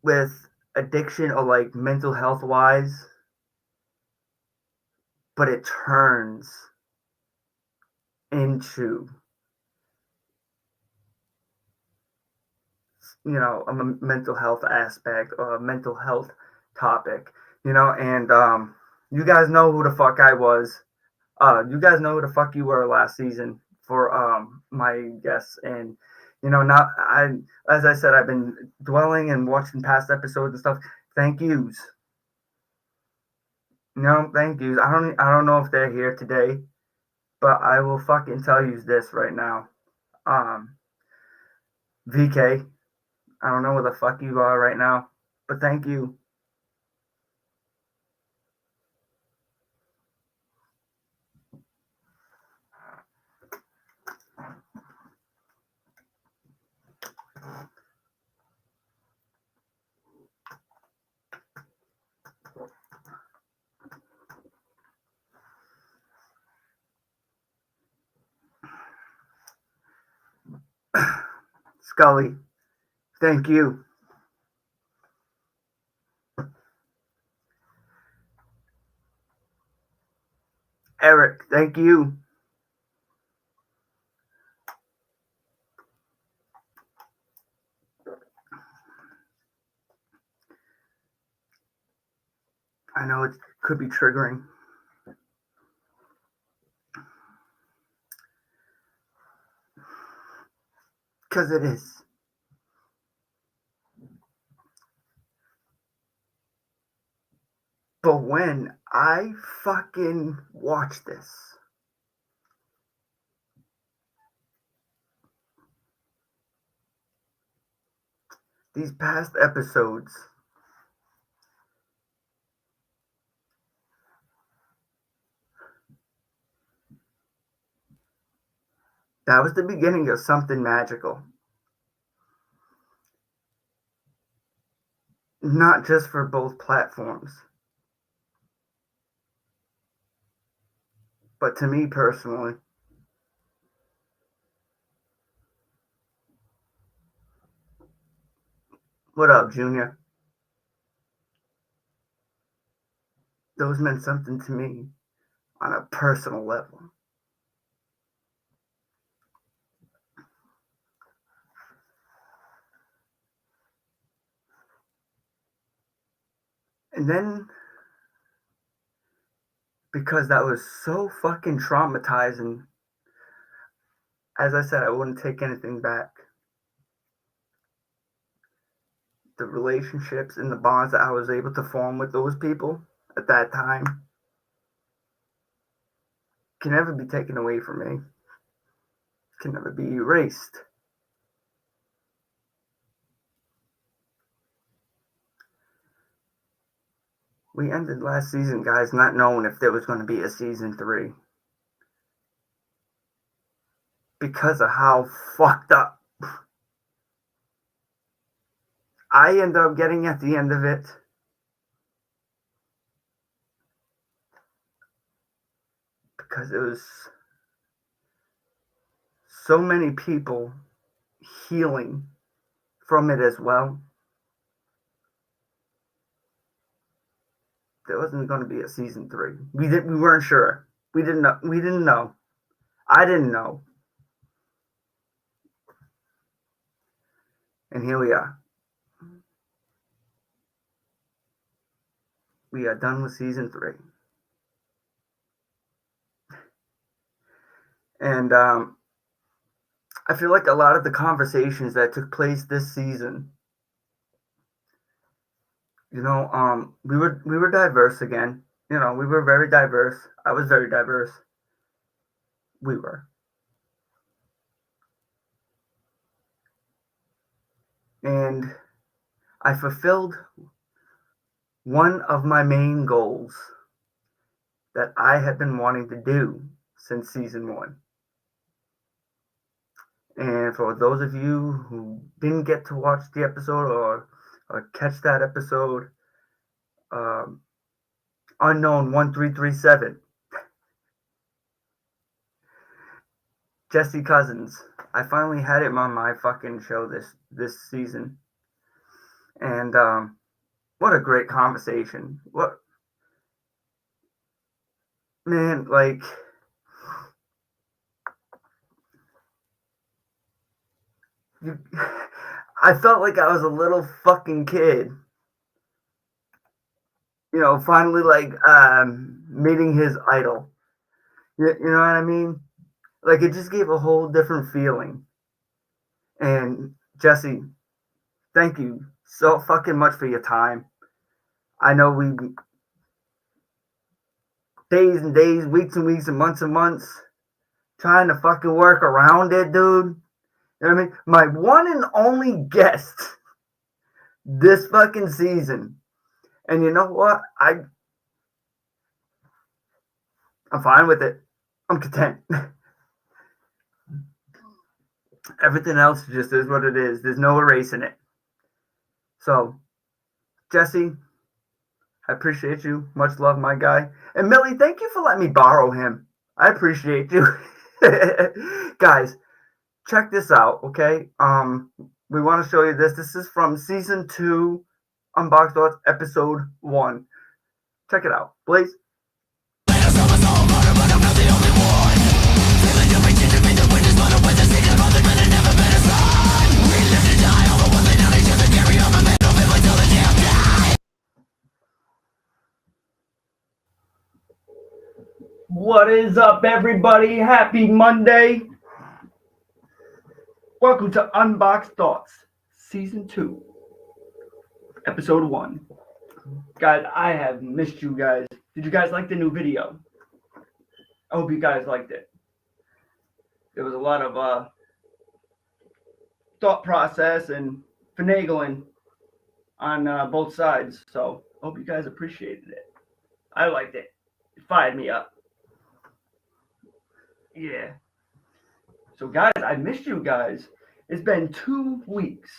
with addiction or like mental health wise, but it turns into, you know, a mental health aspect or a mental health topic, you know. And you guys know who the fuck I was. You guys know who the fuck you were last season for my guests. And you know, now as I said, I've been dwelling and watching past episodes and stuff. Thank yous. No, thank yous. I don't know if they're here today, but I will fucking tell you this right now. VK, I don't know where the fuck you are right now, but thank you. Scully, thank you. Eric, thank you. I know it could be triggering. Because it is. But when I fucking watch this, these past episodes, that was the beginning of something magical. Not just for both platforms, but to me personally. What up, Junior? Those meant something to me on a personal level. And then because that was so fucking traumatizing. As I said, I wouldn't take anything back. The relationships and the bonds that I was able to form with those people at that time can never be taken away from me, can never be erased. We ended last season, guys, not knowing if there was going to be a season 3 because of how fucked up I ended up getting at the end of it. Because it was so many people healing from it as well. There wasn't going to be a season 3. We weren't sure. We didn't know. I didn't know. And here we are. We are done with season 3. And I feel like a lot of the conversations that took place this season, we were diverse again. We were very diverse. I was very diverse. We were. And I fulfilled one of my main goals that I had been wanting to do since season 1. And for those of you who didn't get to watch the episode or catch that episode, Unknown 1337, Jesse Cousins. I finally had him on my fucking show this season. And what a great conversation. What, man, like, I felt like I was a little fucking kid. Finally, like, meeting his idol. You know what I mean? Like, it just gave a whole different feeling. And Jesse, thank you so fucking much for your time. I know we days and days, weeks and weeks, and months trying to fucking work around it, dude. You know what I mean? My one and only guest this fucking season. And you know what? I'm fine with it. I'm content. Everything else just is what it is. There's no erasing it. So, Jesse, I appreciate you. Much love, my guy. And Millie, thank you for letting me borrow him. I appreciate you. Guys, check this out, okay? We want to show you this. This is from season 2, Unboxed Thoughts, episode 1. Check it out, please. What is up, everybody? Happy Monday. Welcome to Unboxed Thoughts, Season 2, Episode 1. Guys, I have missed you guys. Did you guys like the new video? I hope you guys liked it. There was a lot of thought process and finagling on both sides, so I hope you guys appreciated it. I liked it. It fired me up. Yeah. So, guys, I missed you guys. It's been 2 weeks.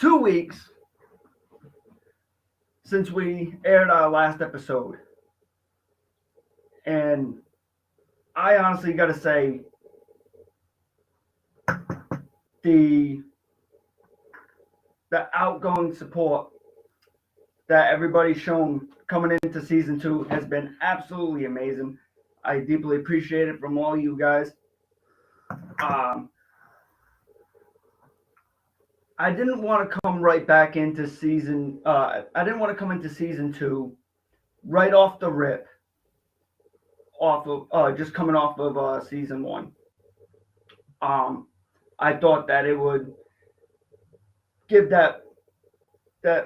2 weeks since we aired our last episode. And I honestly got to say, the outgoing support that everybody's shown coming into season 2 has been absolutely amazing. I deeply appreciate it from all you guys. I didn't want to come right back into season. I didn't want to come into season 2 right off the rip, off of just coming off of season 1. I thought that it would give that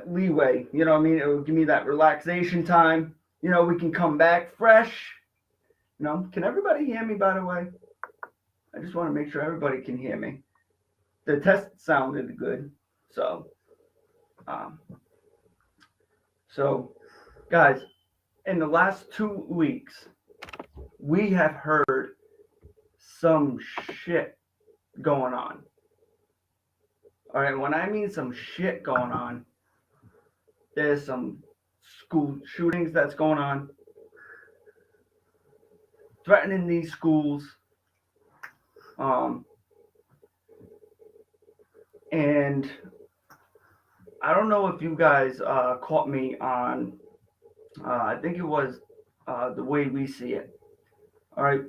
leeway, you know what I mean? It would give me that relaxation time. You know, we can come back fresh. You know, can everybody hear me, by the way? I just want to make sure everybody can hear me. The test sounded good. So guys, in the last 2 weeks, we have heard some shit going on. All right, when I mean some shit going on, there's some school shootings that's going on, threatening these schools, and I don't know if you guys caught me on, I think it was the way we see it. All right,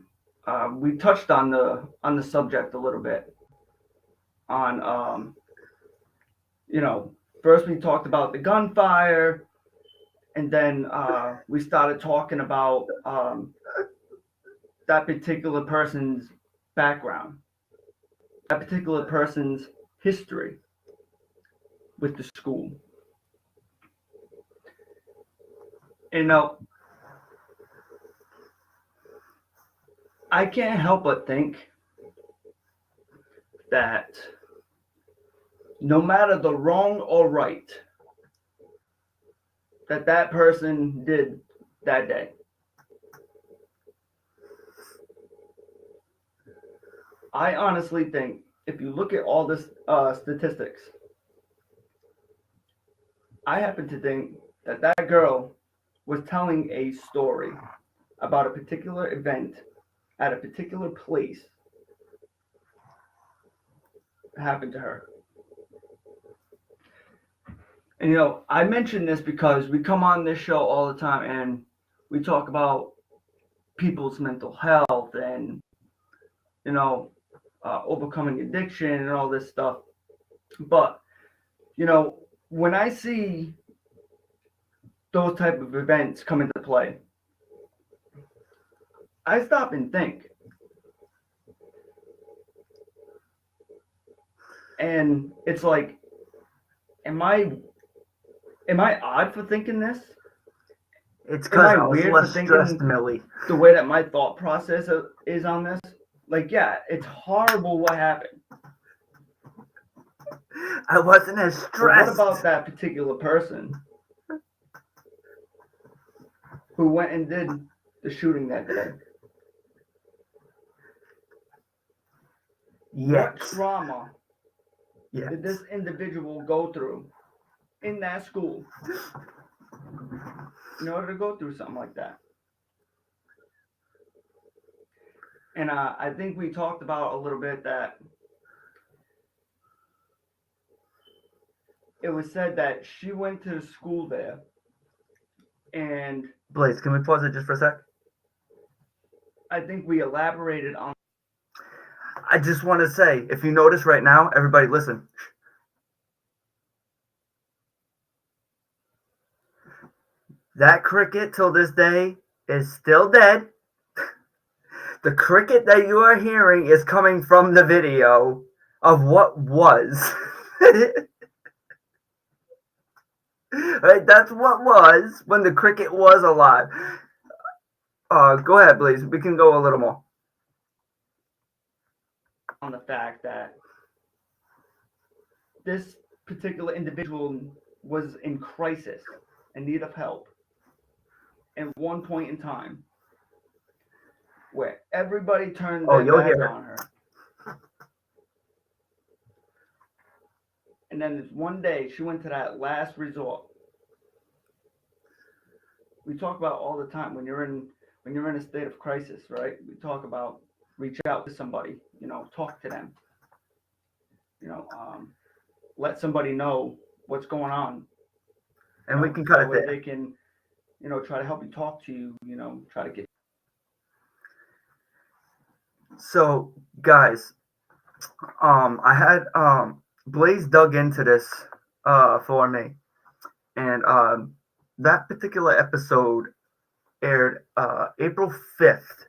we touched on the subject a little bit. On you know, first we talked about the gunfire, and then we started talking about that particular person's background, that particular person's history with the school. You know, I can't help but think that no matter the wrong or right that person did that day, I honestly think if you look at all this statistics, I happen to think that girl was telling a story about a particular event at a particular place that happened to her. And you know, I mention this because we come on this show all the time and we talk about people's mental health and, you know, overcoming addiction and all this stuff. But, you know, when I see those type of events come into play, I stop and think. And it's like, am I odd for thinking this? It's because I was weird less for thinking stressed, Millie. the way that my thought process is on this? Like, yeah, it's horrible what happened. I wasn't as But stressed. what about that particular person who went and did the shooting that day? Yes. What trauma Yes. did this individual go through in that school in order to go through something like that? And I think we talked about a little bit that it was said that she went to school there and Blaze, can we pause it just for a sec? I think we elaborated on. I just want to say, if you notice right now, everybody listen. That cricket till this day is still dead. The cricket that you are hearing is coming from the video of what was. Right, that's what was when the cricket was alive. Go ahead, please. We can go a little more. On the fact that this particular individual was in crisis, in need of help, at one point in time, where everybody turned their back on her. And then this one day, she went to that last resort. We talk about all the time when you're in a state of crisis, right? We talk about reach out to somebody, you know, talk to them, you know, let somebody know what's going on, And we can cut it there. They can, you know, try to help you, talk to you, you know, try to get. So, guys, I had Blaze dug into this for me, and that particular episode aired April 5th,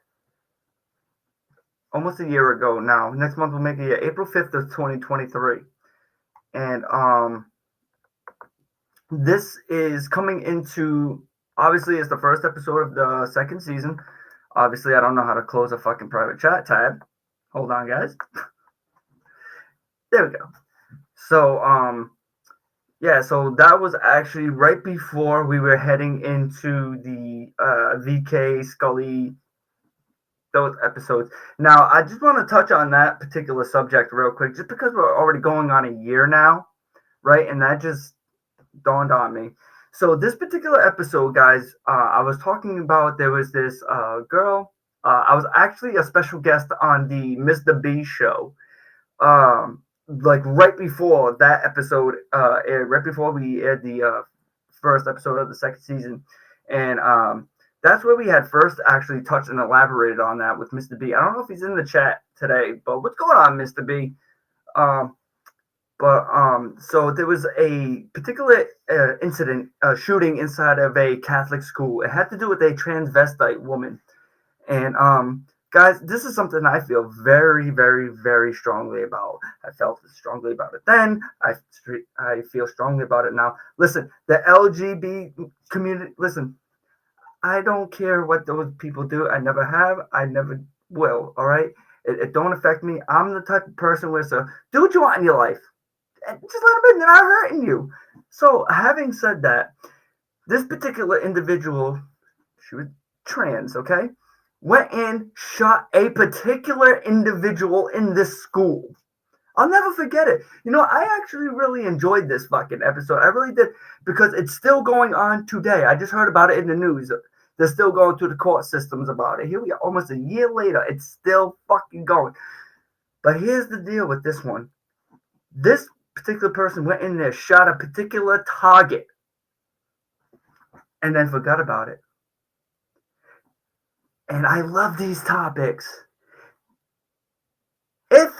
almost a year ago now. Next month will make a year, April 5th of 2023. And this is coming into, obviously, it's the first episode of the second season. Obviously, I don't know how to close a fucking private chat tab. Hold on, guys. There we go. So, yeah, so that was actually right before we were heading into the VK Scully, those episodes. Now, I just want to touch on that particular subject real quick, just because we're already going on a year now, right? And that just dawned on me. So this particular episode, guys, I was talking about, there was this girl. I was actually a special guest on the Mr. B show. Like right before that episode aired, right before we aired the first episode of the second season. And that's where we had first actually touched and elaborated on that with Mr. B. I don't know if he's in the chat today, but what's going on, Mr. B? So there was a particular incident, shooting inside of a Catholic school. It had to do with a transvestite woman. And guys, this is something I feel very, very, very strongly about. I felt strongly about it then. I feel strongly about it now. Listen, the LGBT community, listen, I don't care what those people do. I never have. I never will, all right? It don't affect me. I'm the type of person where so do what you want in your life. And just let them in. They're not hurting you. So having said that, this particular individual, she was trans, okay? Went in, shot a particular individual in this school. I'll never forget it. You know, I actually really enjoyed this fucking episode. I really did, because it's still going on today. I just heard about it in the news. They're still going through the court systems about it. Here we are, almost a year later. It's still fucking going. But here's the deal with this one. This particular person went in there, shot a particular target, and then forgot about it. And I love these topics. If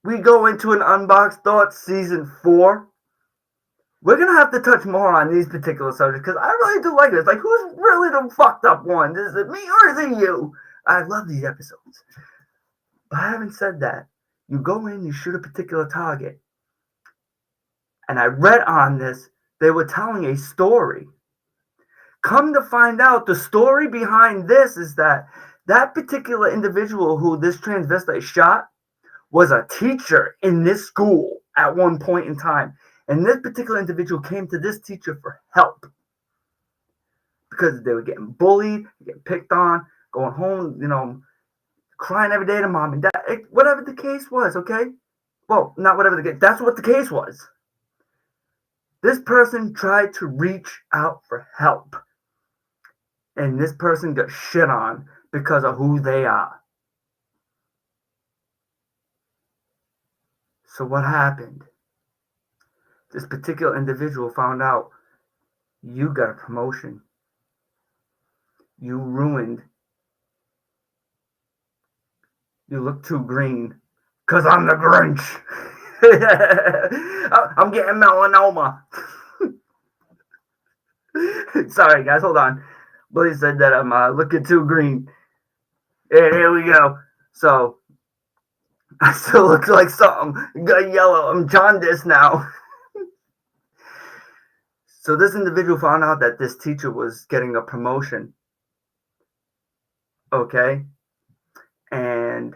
we go into an Unboxed Thoughts Season 4, we're going to have to touch more on these particular subjects, because I really do like this. Like, who's really the fucked up one? Is it me or is it you? I love these episodes. But having said that, you go in, you shoot a particular target. And I read on this, they were telling a story. Come to find out, the story behind this is that that particular individual who this transvestite shot was a teacher in this school at one point in time. And this particular individual came to this teacher for help because they were getting bullied, getting picked on, going home, you know, crying every day to mom and dad, whatever the case was, okay? Well, not whatever the case, that's what the case was. This person tried to reach out for help. And this person got shit on because of who they are. So what happened? This particular individual found out you got a promotion. You ruined. You look too green because I'm the Grinch. I'm getting melanoma. Sorry, guys, hold on. Billy said that I'm looking too green. And here we go. So, I still look like something. Got yellow. I'm jaundiced now. So this individual found out that this teacher was getting a promotion. Okay? And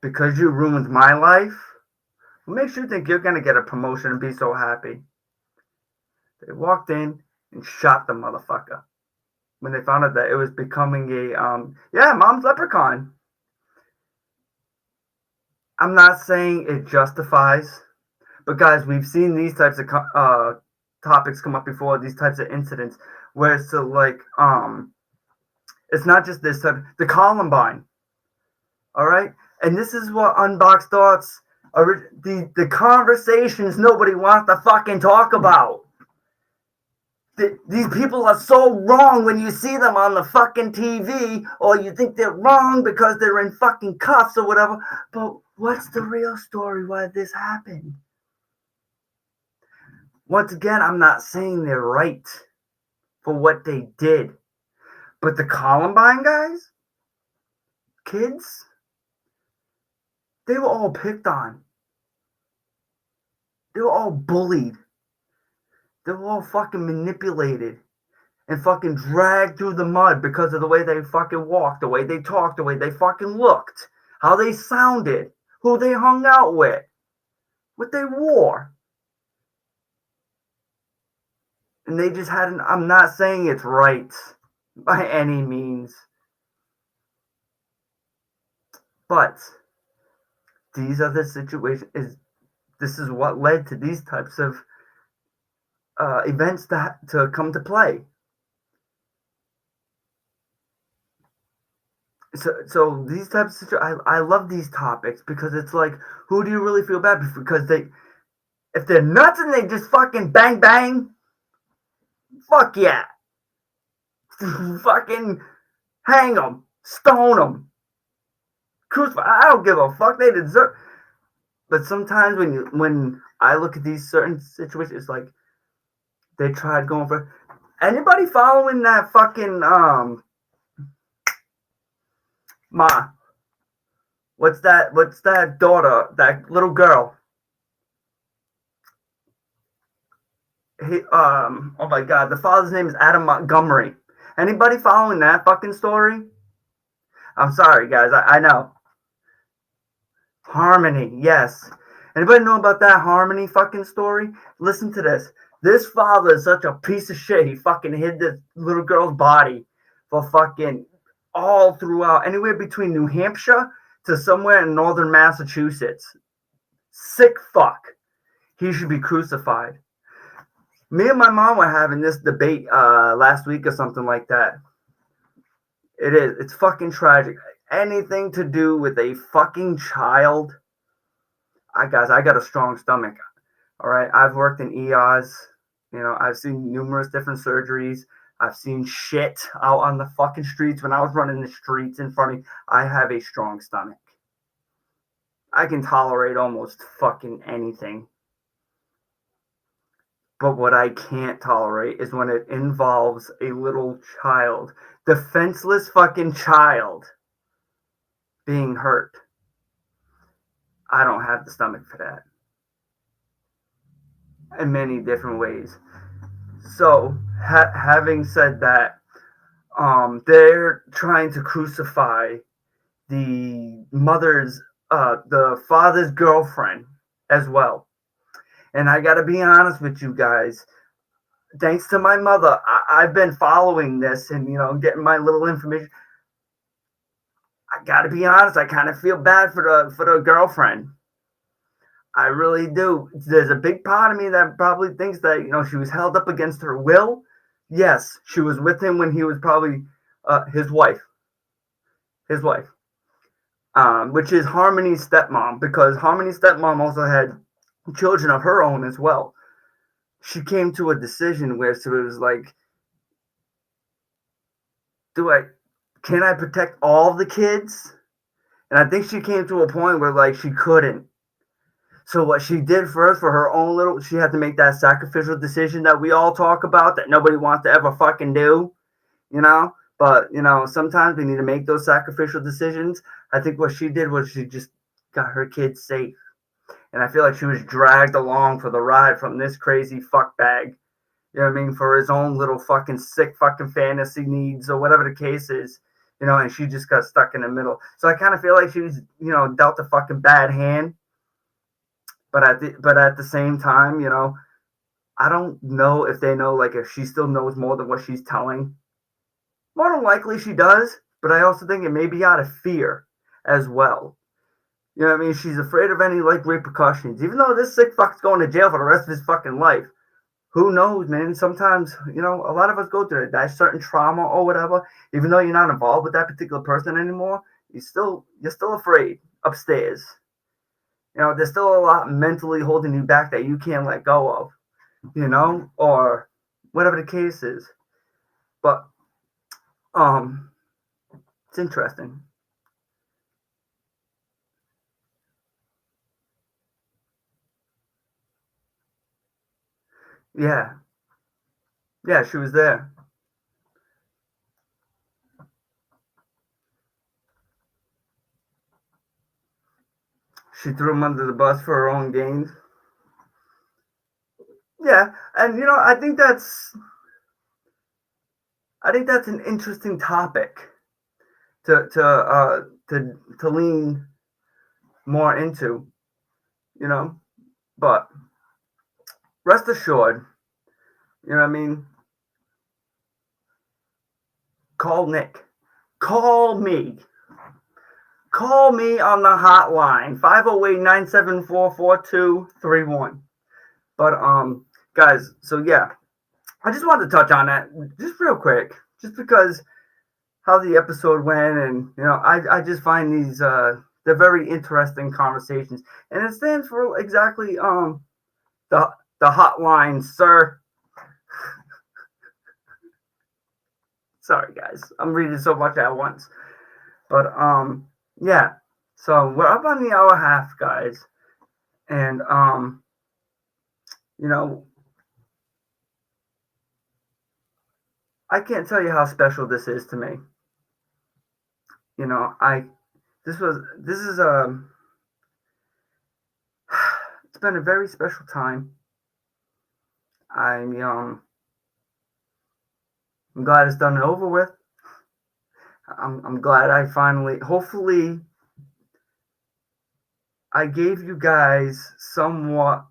because you ruined my life, what makes you think you're going to get a promotion and be so happy? They walked in and shot the motherfucker when they found out that it was becoming a, mom's leprechaun. I'm not saying it justifies, but guys, we've seen these types of topics come up before, these types of incidents, where it's like, it's not just this type, the Columbine, all right? And this is what Unboxed Thoughts are, the conversations nobody wants to fucking talk about. These people are so wrong when you see them on the fucking TV, or you think they're wrong because they're in fucking cuffs or whatever. But what's the real story why this happened? Once again, I'm not saying they're right for what they did. But the Columbine guys, kids, they were all picked on. They were all bullied. They were all fucking manipulated and fucking dragged through the mud because of the way they fucking walked, the way they talked, the way they fucking looked, how they sounded, who they hung out with, what they wore. And they just had I'm not saying it's right by any means, but these are the situations. This is what led to these types of events to come to play. So these types of situations, I love these topics because it's like, who do you really feel bad? Because if they're nuts and they just fucking bang bang, fuck yeah, fucking hang them, stone them, crucify. I don't give a fuck. They deserve. But sometimes when I look at these certain situations, it's like they tried going for. Anybody following that fucking what's that daughter, that little girl? Oh my god, the father's name is Adam Montgomery. Anybody following that fucking story? I'm sorry, guys. I know. Harmony, yes. Anybody know about that Harmony fucking story? Listen to this. This father is such a piece of shit. He fucking hid this little girl's body for fucking all throughout, anywhere between New Hampshire to somewhere in northern Massachusetts. Sick fuck. He should be crucified. Me and my mom were having this debate last week or something like that. It is. It's fucking tragic. Anything to do with a fucking child. Guys, I got a strong stomach. All right. I've worked in ERs. You know, I've seen numerous different surgeries. I've seen shit out on the fucking streets when I was running the streets in front of me. I have a strong stomach. I can tolerate almost fucking anything. But what I can't tolerate is when it involves a little child, defenseless fucking child, being hurt. I don't have the stomach for that. In many different ways. So, having said that, they're trying to crucify the the father's girlfriend as well. And I got to be honest with you guys. Thanks to my mother, I've been following this and, you know, getting my little information. I got to be honest. I kind of feel bad for the girlfriend. I really do. There's a big part of me that probably thinks that, you know, she was held up against her will. Yes, she was with him when he was probably his wife. His wife. Which is Harmony's stepmom, because Harmony's stepmom also had children of her own as well. She came to a decision where it was like, can I protect all the kids? And I think she came to a point where like she couldn't. So what she did first for her own little, she had to make that sacrificial decision that we all talk about that nobody wants to ever fucking do, you know? But, you know, sometimes we need to make those sacrificial decisions. I think what she did was she just got her kids safe. And I feel like she was dragged along for the ride from this crazy fuck bag. You know what I mean? For his own little fucking sick fucking fantasy needs or whatever the case is. You know, and she just got stuck in the middle. So I kind of feel like she was, you know, dealt a fucking bad hand. But at the same time, you know, I don't know if they know, like, if she still knows more than what she's telling. More than likely she does. But I also think it may be out of fear as well. You know what I mean? She's afraid of any, like, repercussions. Even though this sick fuck's going to jail for the rest of his fucking life. Who knows, man? Sometimes, you know, a lot of us go through that certain trauma or whatever. Even though you're not involved with that particular person anymore, you're still afraid upstairs. You know, there's still a lot mentally holding you back that you can't let go of, you know, or whatever the case is. But it's interesting. Yeah. Yeah, she was there. She threw him under the bus for her own gains. Yeah, and I think that's an interesting topic to lean more into, but rest assured, you know what I mean? Call Nick. Call me. Call me on the hotline, 508-974-4231. But guys, so yeah, I just wanted to touch on that just real quick, just because how the episode went, and I just find these they're very interesting conversations, and it stands for exactly the hotline, sir. Sorry guys, I'm reading so much at once, but yeah. So we're up on the hour half, guys, and I can't tell you how special this is to me. This is it's been a very special time. I'm glad it's done and over with. I'm glad I finally, hopefully, I gave you guys somewhat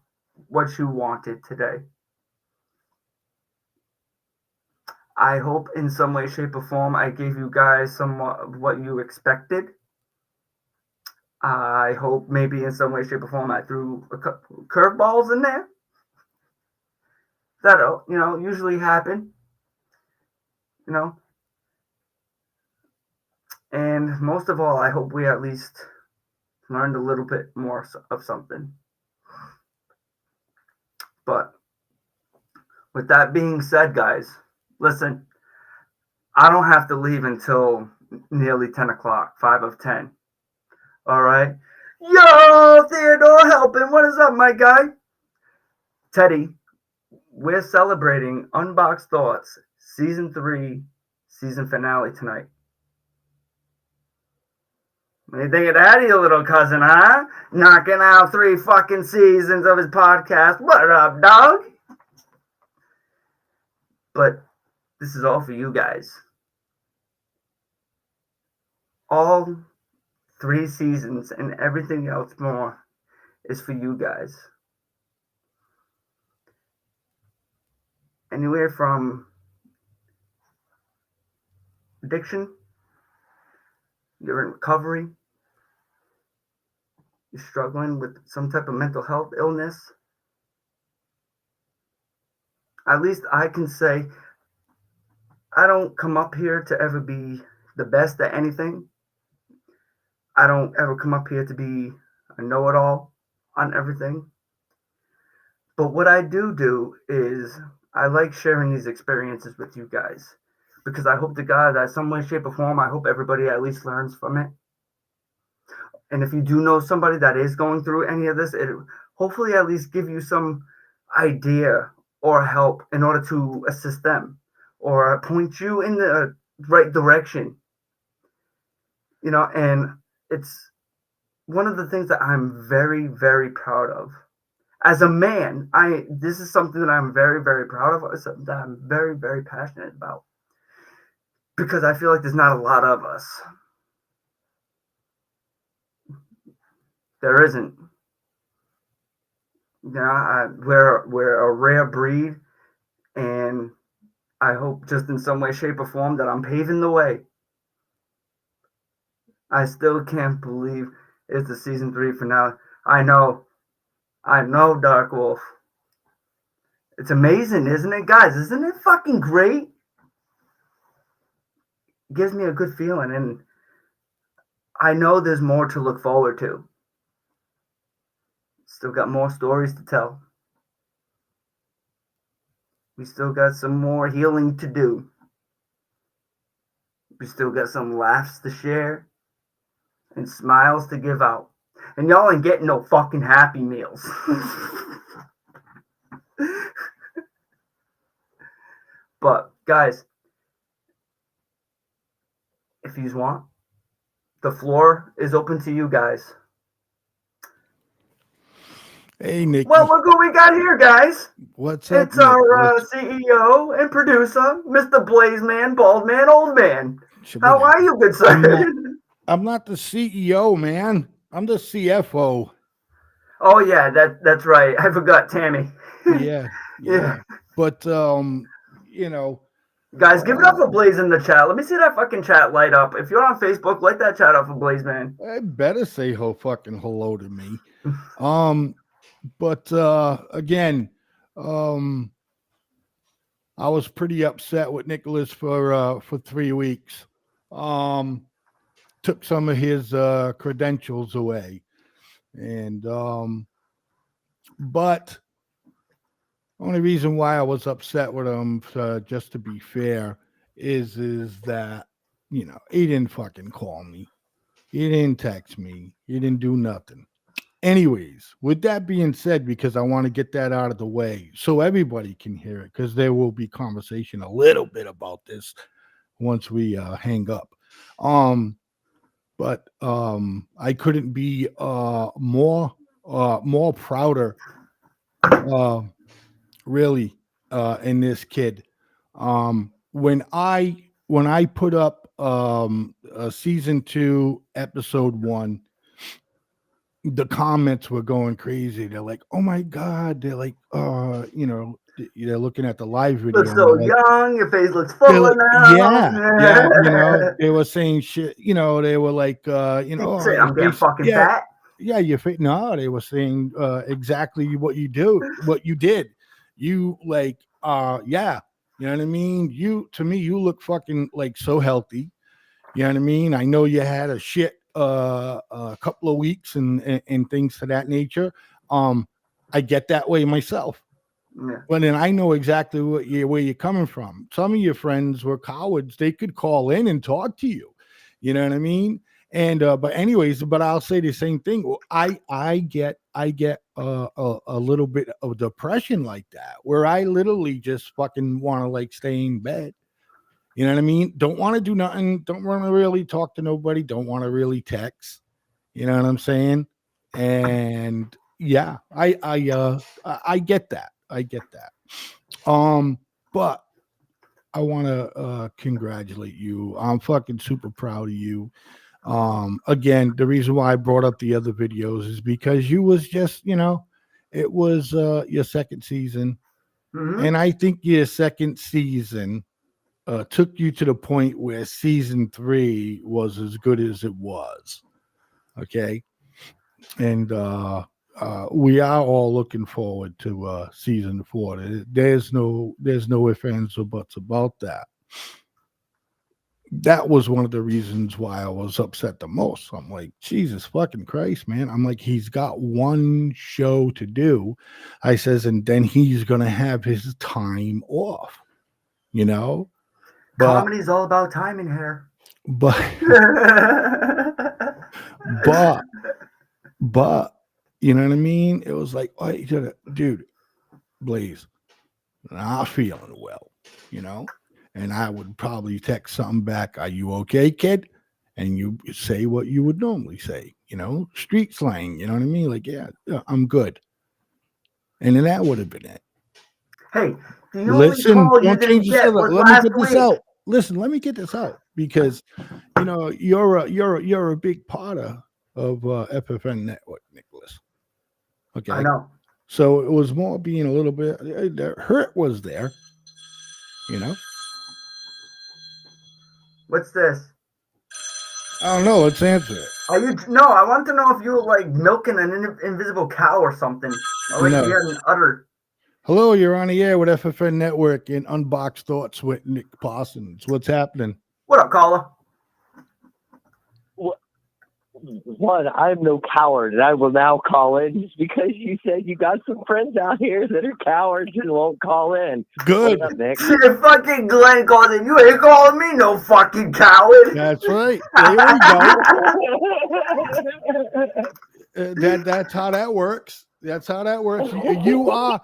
what you wanted today. I hope in some way, shape, or form I gave you guys somewhat of what you expected. I hope maybe in some way, shape, or form I threw a couple curveballs in there. That'll, usually happen. And most of all, I hope we at least learned a little bit more of something. But with that being said, guys, listen, I don't have to leave until nearly 10 o'clock, 5 of 10. All right? Yo, Theodore helping. What is up, my guy? Teddy, we're celebrating Unboxed Thoughts Season 3, season finale tonight. What do you think of that, you little cousin, huh? Knocking out 3 fucking seasons of his podcast. What up, dog? But this is all for you guys. All 3 seasons and everything else more is for you guys. Anywhere from addiction, you're in recovery, you're struggling with some type of mental health illness. At least I can say I don't come up here to ever be the best at anything. I don't ever come up here to be a know-it-all on everything. But what I do is I like sharing these experiences with you guys, because I hope to God that some way, shape, or form, I hope everybody at least learns from it. And if you do know somebody that is going through any of this, it hopefully at least give you some idea or help in order to assist them or point you in the right direction. And it's one of the things that I'm very, very proud of. As a man, this is something that I'm very, very proud of. It's something that I'm very, very passionate about, because I feel like there's not a lot of us. There isn't. We're a rare breed, and I hope just in some way, shape, or form that I'm paving the way. I still can't believe it's the season 3 finale. I know, Dark Wolf. It's amazing, isn't it, guys? Isn't it fucking great? It gives me a good feeling, and I know there's more to look forward to. Still got more stories to tell. We still got some more healing to do. We still got some laughs to share and smiles to give out. And y'all ain't getting no fucking Happy Meals. But, guys, if you want, the floor is open to you guys. Hey, Nick. Well, look who we got here, guys. What's up? It's Nick? our CEO and producer, Mr. Blaze Man, Bald Man, Old Man. How are you, good sir? I'm not the CEO, man. I'm the CFO. Oh yeah, that's right. I forgot Tammy. Yeah. Yeah. But you know, Guys, give it up for Blaze in the chat. Let me see that fucking chat light up. If you're on Facebook, light that chat up for Blaze Man. I better say fucking hello to me. But again, I was pretty upset with Nicholas for 3 weeks. Took some of his credentials away, and but only reason why I was upset with him, just to be fair, is that he didn't fucking call me, he didn't text me, he didn't do nothing. Anyways, with that being said, because I want to get that out of the way so everybody can hear it, because there will be conversation a little bit about this once we hang up. But I couldn't be more prouder, really, in this kid. When I put up season 2, episode 1. The comments were going crazy. They're like, "Oh my god!" They're like, they're looking at the live video. Looks so young. Your face looks fuller now. Yeah. They were saying shit. They were like, Say I'm getting fucking fat. Yeah, your face. No, they were saying exactly what you did. You like, yeah. You know what I mean? To me, you look fucking like so healthy. You know what I mean? I know you had a shit a couple of weeks and things to that nature. I get that way myself. Yeah. But then I know exactly where you're coming from. Some of your friends were cowards. They could call in and talk to you. You know what I mean? And but anyways, but I'll say the same thing. I get a little bit of depression like that, where I literally just fucking want to like stay in bed. You know what I mean? Don't want to do nothing. Don't want to really talk to nobody. Don't want to really text. You know what I'm saying? And yeah, I get that. I get that. But I want to congratulate you. I'm fucking super proud of you. Again, the reason why I brought up the other videos is because you was just, it was your second season. Mm-hmm. And I think your second season took you to the point where season 3 was as good as it was. Okay. And we are all looking forward to season 4. There's no ifs, ands, or buts about that. That was one of the reasons why I was upset the most. I'm like, Jesus fucking Christ, man. I'm like, he's got one show to do. I says, and then he's going to have his time off, Comedy's all about timing here. But you know what I mean? It was like, oh, dude, Blaze, not feeling well, and I would probably text something back. Are you okay, kid? And you say what you would normally say, street slang, you know what I mean? Like, yeah, I'm good. And then that would have been it. Hey, listen, don't change the subject. Let me get this out. Listen, let me get this out, because you're a big part of FFN Network, Nicholas. Okay, I know. So it was more being a little bit. The hurt was there, What's this? I don't know. Let's answer it. No, I want to know if you were like milking an invisible cow or something. Or like you had an udder. Hello, you're on the air with FFN Network in Unboxed Thoughts with Nick Parsons. What's happening? What up, caller? One, I'm no coward, and I will now call in just because you said you got some friends out here that are cowards and won't call in. Good. What's up, Nick? Fucking Glenn calls in. You ain't calling me no fucking coward. That's right. There we go. That's how that works. That's how that works. You are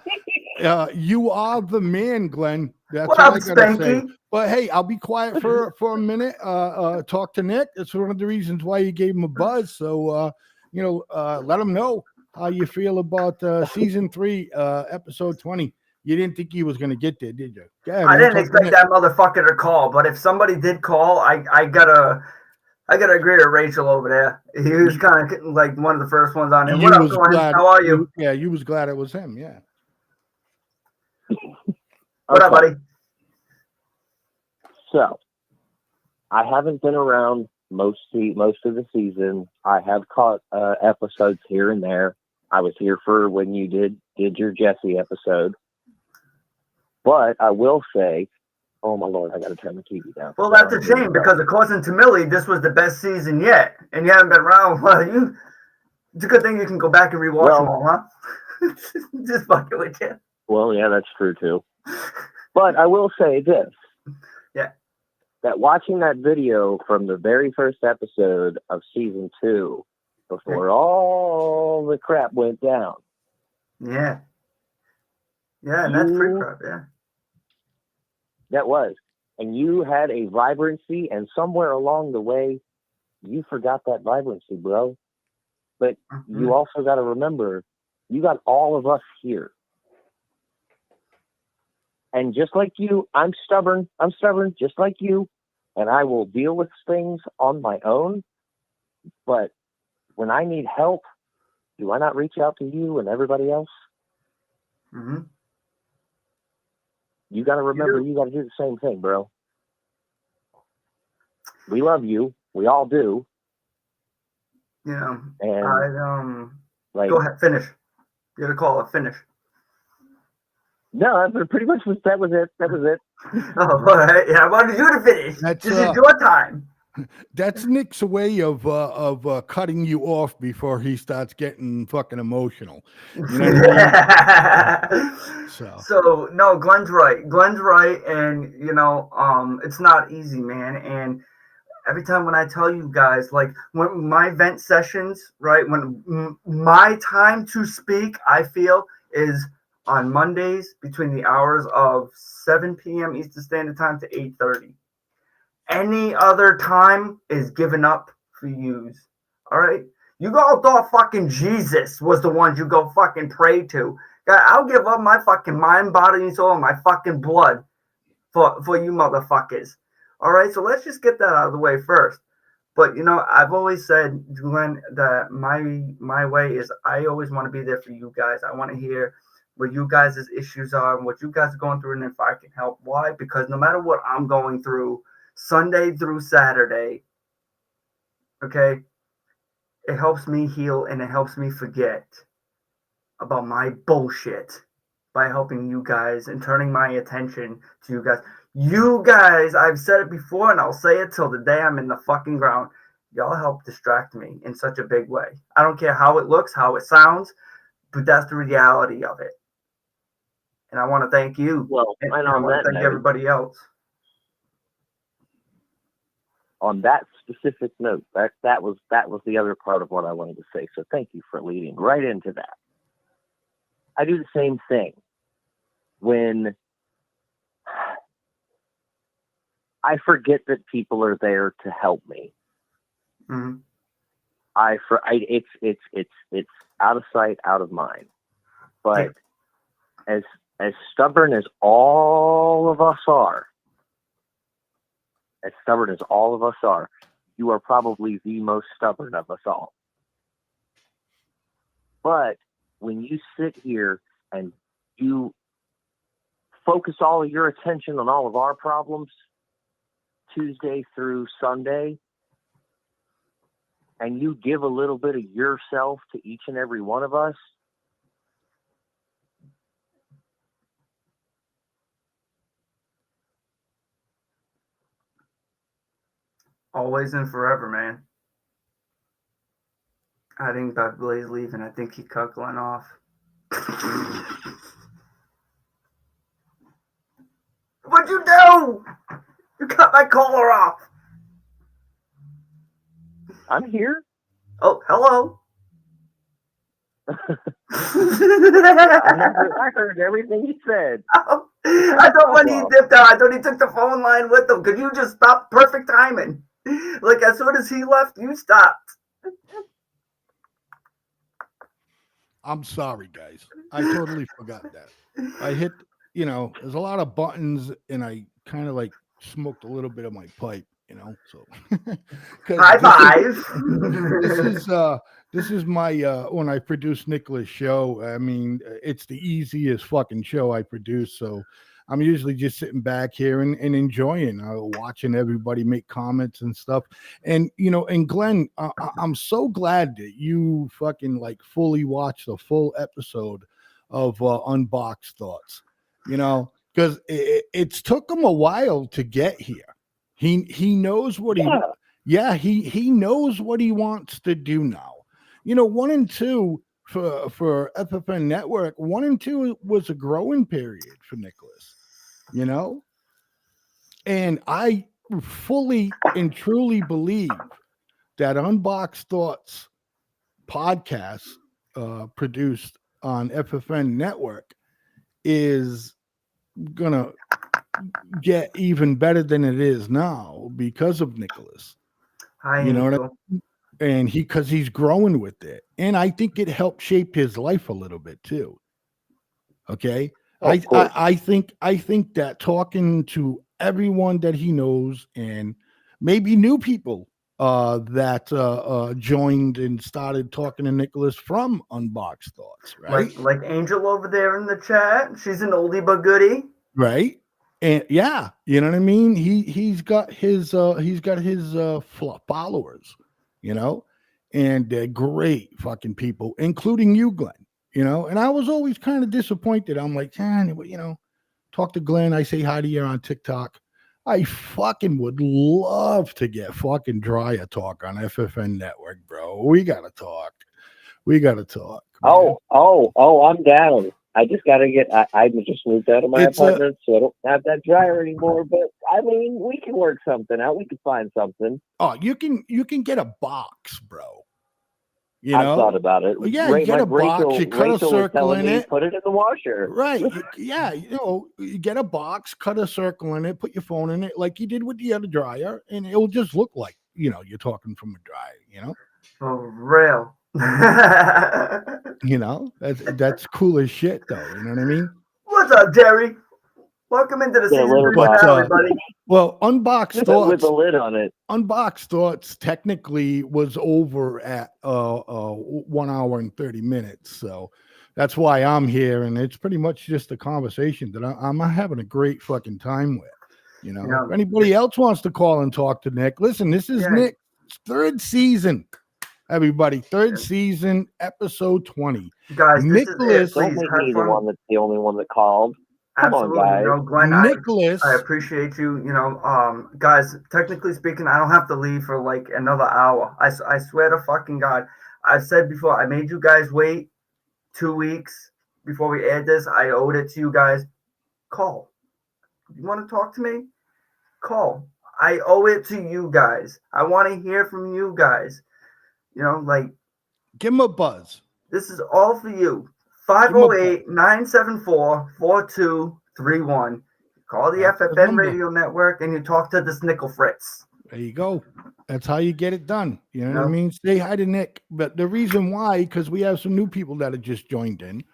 the man, Glenn. That's what I gotta say. But hey, I'll be quiet for a minute. Talk to Nick. It's one of the reasons why you gave him a buzz. So let him know. how you feel about season 3, episode 20. You didn't think he was going to get there, did you? Yeah, I man, didn't talk to expect Nick. that motherfucker to call, but if somebody did call, I gotta agree with Rachel over there. He was kind of like one of the first ones on. And what You up, was Glenn? glad. How are you? Yeah, you was glad it was him. Yeah. What up, buddy? So, I haven't been around most of the season. I have caught episodes here and there. I was here for when you did your Jesse episode. But I will say, oh my Lord, I got to turn the TV down. Well, that's a shame because according to Millie, this was the best season yet, and you haven't been around. Well, it's a good thing you can go back and rewatch them all, huh? Just fucking with you. Well, yeah, that's true too. But I will say this. Yeah. That watching that video from the very first episode of season 2, before all the crap went down. Yeah. Yeah, and that's free crap, yeah. That was. And you had a vibrancy, and somewhere along the way, you forgot that vibrancy, bro. But you also got to remember, you got all of us here. And just like you, I'm stubborn. I'm stubborn, just like you. And I will deal with things on my own. But when I need help, do I not reach out to you and everybody else? Mm-hmm. You got to remember, you got to do the same thing, bro. We love you. We all do. You know, and go ahead, finish. You got to call it finish. No, pretty much that was it. That was it. Oh, right. Yeah, I wanted you to finish. This is your time. That's Nick's way of cutting you off before he starts getting fucking emotional. You know what I mean? So no, Glenn's right. Glenn's right, and you know, it's not easy, man. And every time when I tell you guys, like when my vent sessions, right, when my time to speak, I feel is on Mondays between the hours of 7 p.m. Eastern Standard Time to 8:30. Any other time is given up for yous. All right? You all thought fucking Jesus was the ones you go fucking pray to. God, I'll give up my fucking mind, body, and soul, and my fucking blood for you motherfuckers. All right? So let's just get that out of the way first. But, you know, I've always said, Glenn, that my way is I always want to be there for you guys. I want to hear what you guys' issues are and what you guys are going through, and if I can help. Why? Because no matter what I'm going through, Sunday through Saturday, okay, it helps me heal and it helps me forget about my bullshit by helping you guys and turning my attention to you guys. You guys, I've said it before and I'll say it till the day I'm in the fucking ground. Y'all help distract me in such a big way. I don't care how it looks, how it sounds, but that's the reality of it. And I want to thank you. Well, and I want to thank everybody else. On that specific note, that was the other part of what I wanted to say. So thank you for leading right into that. I do the same thing when I forget that people are there to help me. Mm-hmm. It's out of sight, out of mind. But as stubborn as all of us are, you are probably the most stubborn of us all. But when you sit here and you focus all of your attention on all of our problems, Tuesday through Sunday, and you give a little bit of yourself to each and every one of us, always and forever, man. I think Dr. Blaze leaving. I think he cut Glenn off. What'd you do? You cut my collar off. I'm here. Oh, hello. I heard everything you said. Oh, I thought when he dipped out, I thought he took the phone line with him because you just stopped. Perfect timing. Like as soon as he left, you stopped. I'm sorry, guys. I totally forgot that. I hit, there's a lot of buttons, and I kind of like smoked a little bit of my pipe, so because High five. this is this is my when I produce Nicholas' show. I mean, it's the easiest fucking show I produce, so I'm usually just sitting back here and enjoying, watching everybody make comments and stuff. And and Glenn, I'm so glad that you fucking like fully watched the full episode of Unboxed Thoughts. Because it's took him a while to get here. He knows what he knows what he wants to do now. 1 and 2 for FFN Network, 1 and 2 was a growing period for Nicholas. And I fully and truly believe that Unboxed Thoughts podcast produced on FFN Network is gonna get even better than it is now because of Nicholas. Hi, You know what I Nico. mean? And because he's growing with it, and I think it helped shape his life a little bit too. Okay, I think that talking to everyone that he knows, and maybe new people that joined and started talking to Nicholas from Unboxed Thoughts, right? Like Angel over there in the chat. She's an oldie but goodie. Right. And yeah, you know what I mean? He's got his followers, and they're great fucking people, including you, Glenn. And I was always kind of disappointed. I'm like, talk to Glenn. I say hi to you on TikTok. I fucking would love to get fucking Dryer talk on FFN Network, bro. We gotta talk. Man. Oh, I'm down. I just got to get, I just moved out of my apartment, so I don't have that dryer anymore. But I mean, we can work something out. We can find something. Oh, you can get a box, bro. I thought about it. Yeah, you get a box, you cut a circle in it. Put it in the washer. Right. You get a box, cut a circle in it, put your phone in it like you did with the other dryer, and it'll just look like, you're talking from a dryer, For real. That's cool as shit, though. You know what I mean? What's up, Jerry? Welcome into the season finale, buddy. Well, Unboxed Thoughts with a lid on it. Unboxed Thoughts technically was over at 1 hour and 30 minutes, so that's why I'm here, and it's pretty much just a conversation that I'm having a great fucking time with. If anybody else wants to call and talk to Nick, listen, this is Nick's 3rd season. Everybody, 3rd season, episode 20. Guys, Nicholas, don't make me the only one that called. Come Absolutely. on, guys. Glenn, Nicholas, I appreciate you. Guys, technically speaking, I don't have to leave for like another hour. I swear to fucking God. I've said before, I made you guys wait 2 weeks before we aired this. I owed it to you guys. Call. You want to talk to me? Call. I owe it to you guys. I want to hear from you guys. give him a buzz. This is all for you. 508-974-4231. Call the FFN Radio Network and you talk to this Nickel Fritz. There you go. That's how you get it done. You know what I mean? Say hi to Nick. But the reason why, because we have some new people that have just joined in.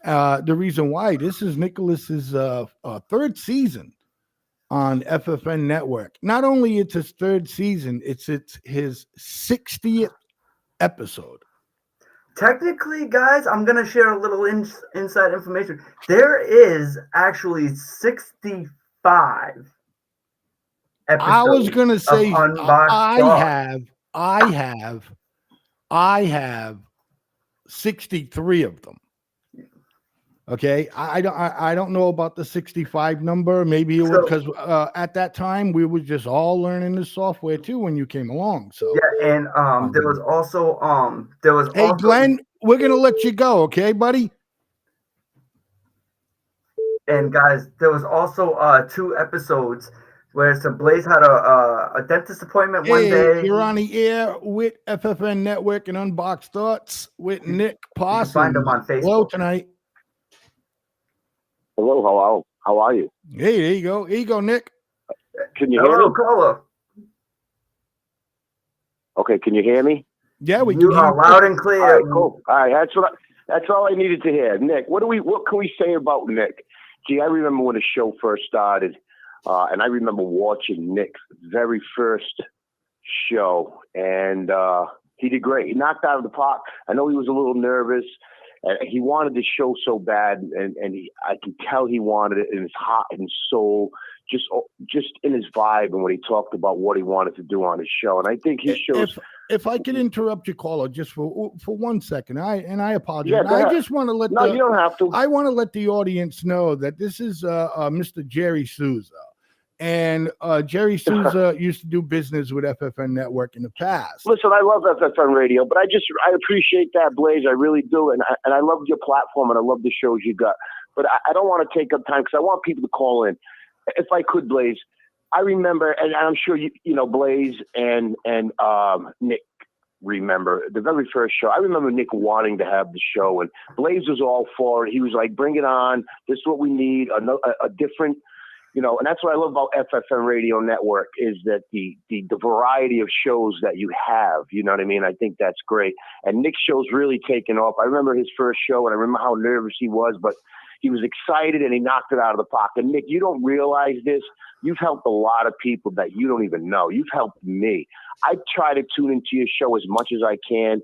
The reason why, this is Nicholas's 3rd season on FFN Network. Not only it's his 3rd season, it's his 60th episode. Technically, guys, I'm going to share a little inside information. There is actually 65 episodes. I was going to say I have 63 of them. Okay, I don't know about the 65 number. Maybe it was because at that time we were just all learning the software too when you came along. So yeah, and there was also Hey Glenn, we're gonna let you go, okay, buddy? And guys, there was also 2 episodes where Blaze had a dentist appointment one day. You're on the air with FFN Network and Unboxed Thoughts with Nick Parson. Find him on Facebook. Hello tonight. Hello, how are you? Hey, there you go. Here you go, Nick. Can you hear me? Caller. Okay, can you hear me? Yeah, we you can are loud and clear. All right, cool. All right, That's all I needed to hear. Nick, what can we say about Nick? Gee, I remember when the show first started, and I remember watching Nick's very first show, and he did great. He knocked out of the park. I know he was a little nervous. He wanted the show so bad, and I can tell he wanted it in his heart and soul, just in his vibe and when he talked about what he wanted to do on his show. And I think his shows. If I could interrupt you, caller, just for 1 second, I apologize. Yeah, I just want to let no, you don't have to. I want to let the audience know that this is Mr. Jerry Souza. And Jerry Souza used to do business with FFN Network in the past. Listen, I love FFN Radio, but I appreciate that, Blaze. I really do. And I love your platform, and I love the shows you got. But I don't want to take up time because I want people to call in. If I could, Blaze, I remember, and I'm sure you know Blaze and Nick remember the very first show. I remember Nick wanting to have the show, and Blaze was all for it. He was like, "Bring it on! This is what we need. A different." You know, and that's what I love about FFN Radio Network is that the variety of shows that you have, you know what I mean? I think that's great. And Nick's show's really taken off. I remember his first show, and I remember how nervous he was, but he was excited, and he knocked it out of the park. And Nick, you don't realize this. You've helped a lot of people that you don't even know. You've helped me. I try to tune into your show as much as I can.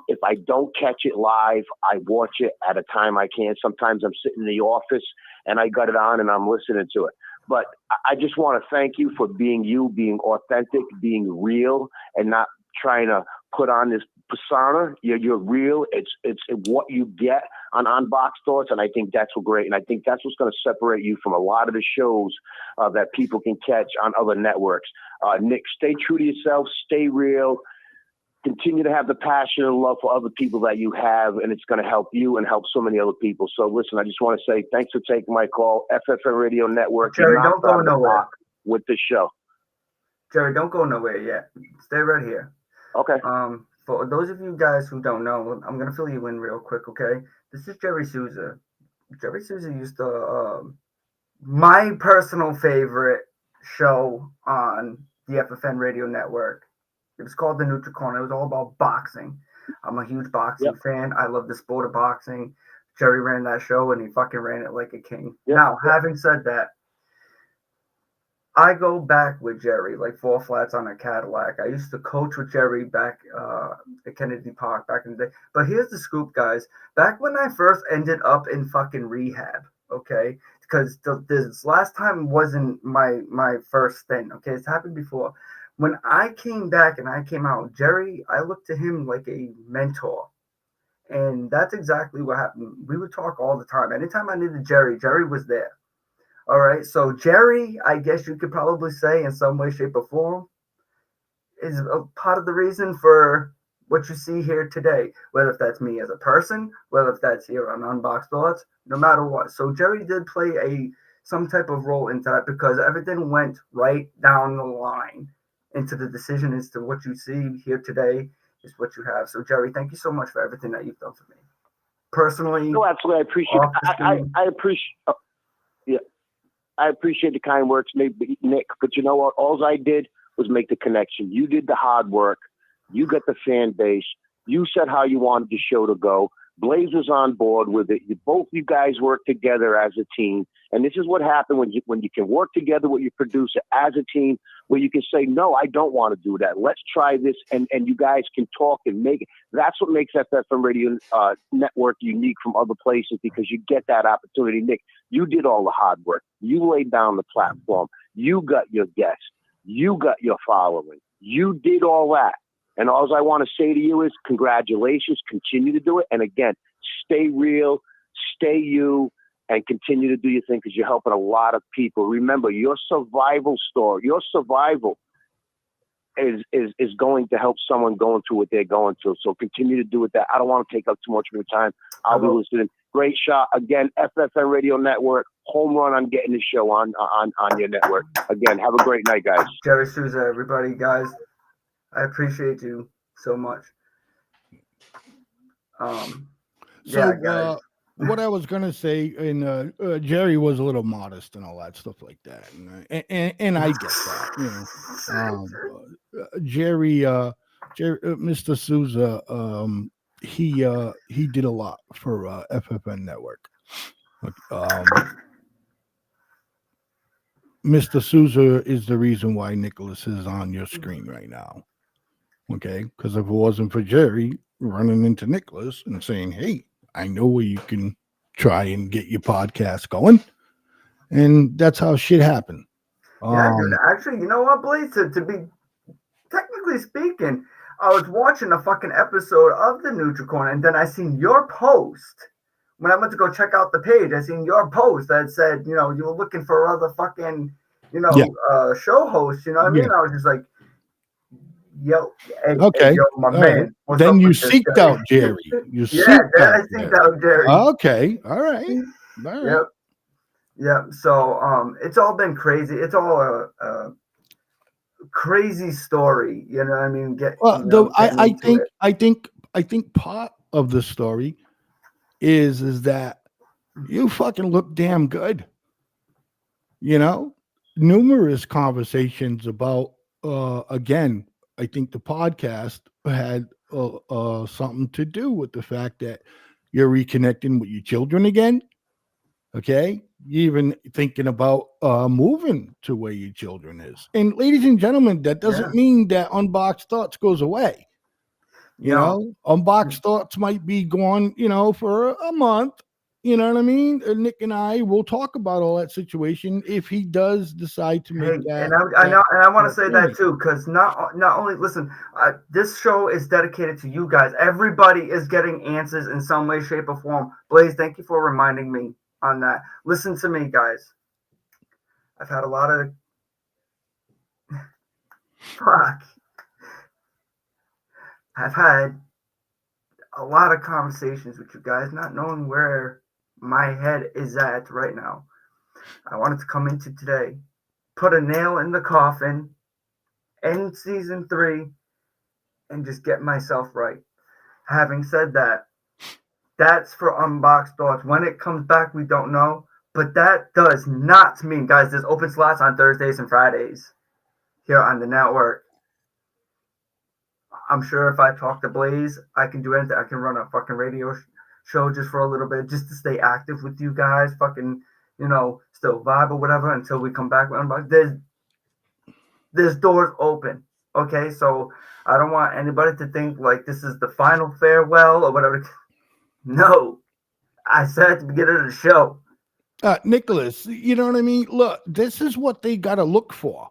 If I don't catch it live, I watch it at a time I can. Sometimes I'm sitting in the office and I got it on and I'm listening to it. But I just want to thank you for being you, being authentic, being real, and not trying to put on this persona. You're real. It's what you get on Unboxed Thoughts, and I think that's what's great. And I think that's what's going to separate you from a lot of the shows that people can catch on other networks. Nick, stay true to yourself. Stay real. Continue to have the passion and love for other people that you have, and it's going to help you and help so many other people. So listen, I just want to say thanks for taking my call. FFN Radio Network. Jerry, don't go nowhere with the show. Jerry, don't go nowhere yet. Stay right here. Okay. For those of you guys who don't know, I'm going to fill you in real quick, okay? This is Jerry Souza. Jerry Souza used to, my personal favorite show on the FFN Radio Network. It was called the Neutral Corner. It was all about boxing. I'm a huge boxing fan. I love the sport of boxing. Jerry ran that show, and he fucking ran it like a king. Now, having said that, I go back with Jerry, like 4 flats on a Cadillac. I used to coach with Jerry back at Kennedy Park back in the day. But here's the scoop, guys. Back when I first ended up in fucking rehab, okay? Because this last time wasn't my first thing, okay? It's happened before. When I came back and I came out, Jerry, I looked to him like a mentor. And that's exactly what happened. We would talk all the time. Anytime I needed Jerry, Jerry was there. All right. So Jerry, I guess you could probably say in some way, shape, or form, is a part of the reason for what you see here today. Whether if that's me as a person, whether if that's here on Unboxed Thoughts, no matter what. So Jerry did play some type of role into that because everything went right down the line into the decision as to what you see here today is what you have. So Jerry, thank you so much for everything that you've done for me. Personally. No, absolutely. I appreciate I appreciate I appreciate the kind words, maybe Nick, but you know what? All I did was make the connection. You did the hard work. You got the fan base. You said how you wanted the show to go. Blaze was on board with it. Both you guys work together as a team. And this is what happened when you can work together with your producer as a team, where you can say, no, I don't want to do that. Let's try this. And you guys can talk and make it. That's what makes FFN Radio Network unique from other places, because you get that opportunity. Nick, you did all the hard work. You laid down the platform. You got your guests. You got your following. You did all that. And all I want to say to you is congratulations. Continue to do it. And again, stay real, stay you, and continue to do your thing, because you're helping a lot of people. Remember, your survival story, your survival is going to help someone going through what they're going through. So continue to do it. I don't want to take up too much of your time. I'll be listening. Great shot. Again, FFN Radio Network, home run on getting the show on your network. Again, have a great night, guys. Jerry Souza, everybody, guys. I appreciate you so much. What I was gonna say, and Jerry was a little modest and all that stuff like that, and I get that, you know. Jerry, Mr. Souza, he did a lot for FFN Network. Mr. Souza is the reason why Nicholas is on your screen right now. Okay, because if it wasn't for Jerry running into Nicholas and saying, "Hey, I know where you can try and get your podcast going," and that's how shit happened. Yeah, dude. Actually, you know what, Blaze? To be technically speaking, I was watching a fucking episode of the Nutricorn, and then I seen your post. When I went to go check out the page, I seen your post that said, you know, you were looking for other fucking, you know, show hosts. You know what I mean? I was just like, yo, hey, Okay. yo, my All man. right. What's Then up you with this seeked guy? out Jerry. You Yeah, seeked then out I seeked Jerry. out Jerry. Okay. All right. All right. Yep. Yep. So it's all been crazy. It's all a crazy story. You know what I mean? Well, I into it. think part of the story is that you fucking look damn good. You know, numerous conversations about again, I think the podcast had something to do with the fact that you're reconnecting with your children again. Okay, you even thinking about moving to where your children is. And ladies and gentlemen, that doesn't mean that Unboxed Thoughts goes away. You know, Unboxed Thoughts might be gone, you know, for a month. You know what I mean? Nick and I will talk about all that situation if he does decide to make that. I know, and I want to say journey. that too, because not only listen, this show is dedicated to you guys. Everybody is getting answers in some way, shape, or form. Blaze, thank you for reminding me on that. Listen to me, guys. I've had a lot of fuck. I've had a lot of conversations with you guys, not knowing where my head is at right now. I wanted to come into today, put a nail in the coffin, end season 3, and just get myself right. Having said that, that's for Unboxed Thoughts. When it comes back, we don't know. But that does not mean, guys, there's open slots on Thursdays and Fridays here on the network. I'm sure if I talk to Blaze, I can do anything. I can run a fucking radio show just for a little bit, just to stay active with you guys. Fucking, you know, still vibe or whatever until we come back with Unboxed. There's doors open. Okay, so I don't want anybody to think like this is the final farewell or whatever. No, I said at the beginning of the show. Nicholas, you know what I mean? Look, this is what they got to look for.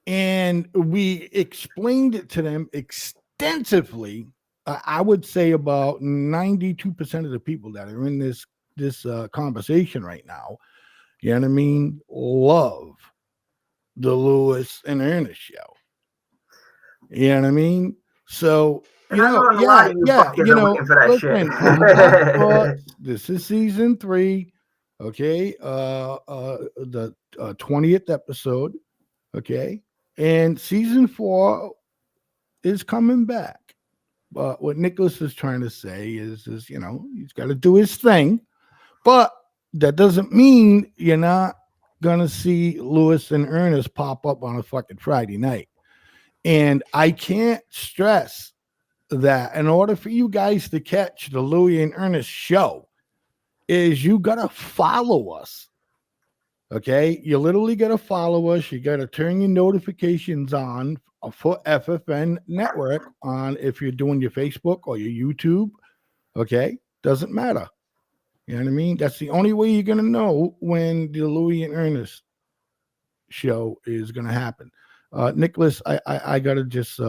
And we explained it to them extensively. I would say about 92% of the people that are in this conversation right now, you know what I mean, love the Lewis and Ernest show. You know what I mean? So, you know, you know, looking for that listen, shit. this is season 3. Okay, the 20th episode. Okay, and season 4 is coming back. But what Nicholas is trying to say is you know, he's got to do his thing, but that doesn't mean you're not gonna see Lewis and Ernest pop up on a fucking Friday night. And I can't stress that in order for you guys to catch the Louie and Ernest show, is you gotta follow us. Okay, you literally gotta follow us. You gotta turn your notifications on for FFN Network on if you're doing your Facebook or your YouTube. Okay, doesn't matter. You know what I mean? That's the only way you're gonna know when the Louie and Ernest show is gonna happen. Nicholas, I gotta just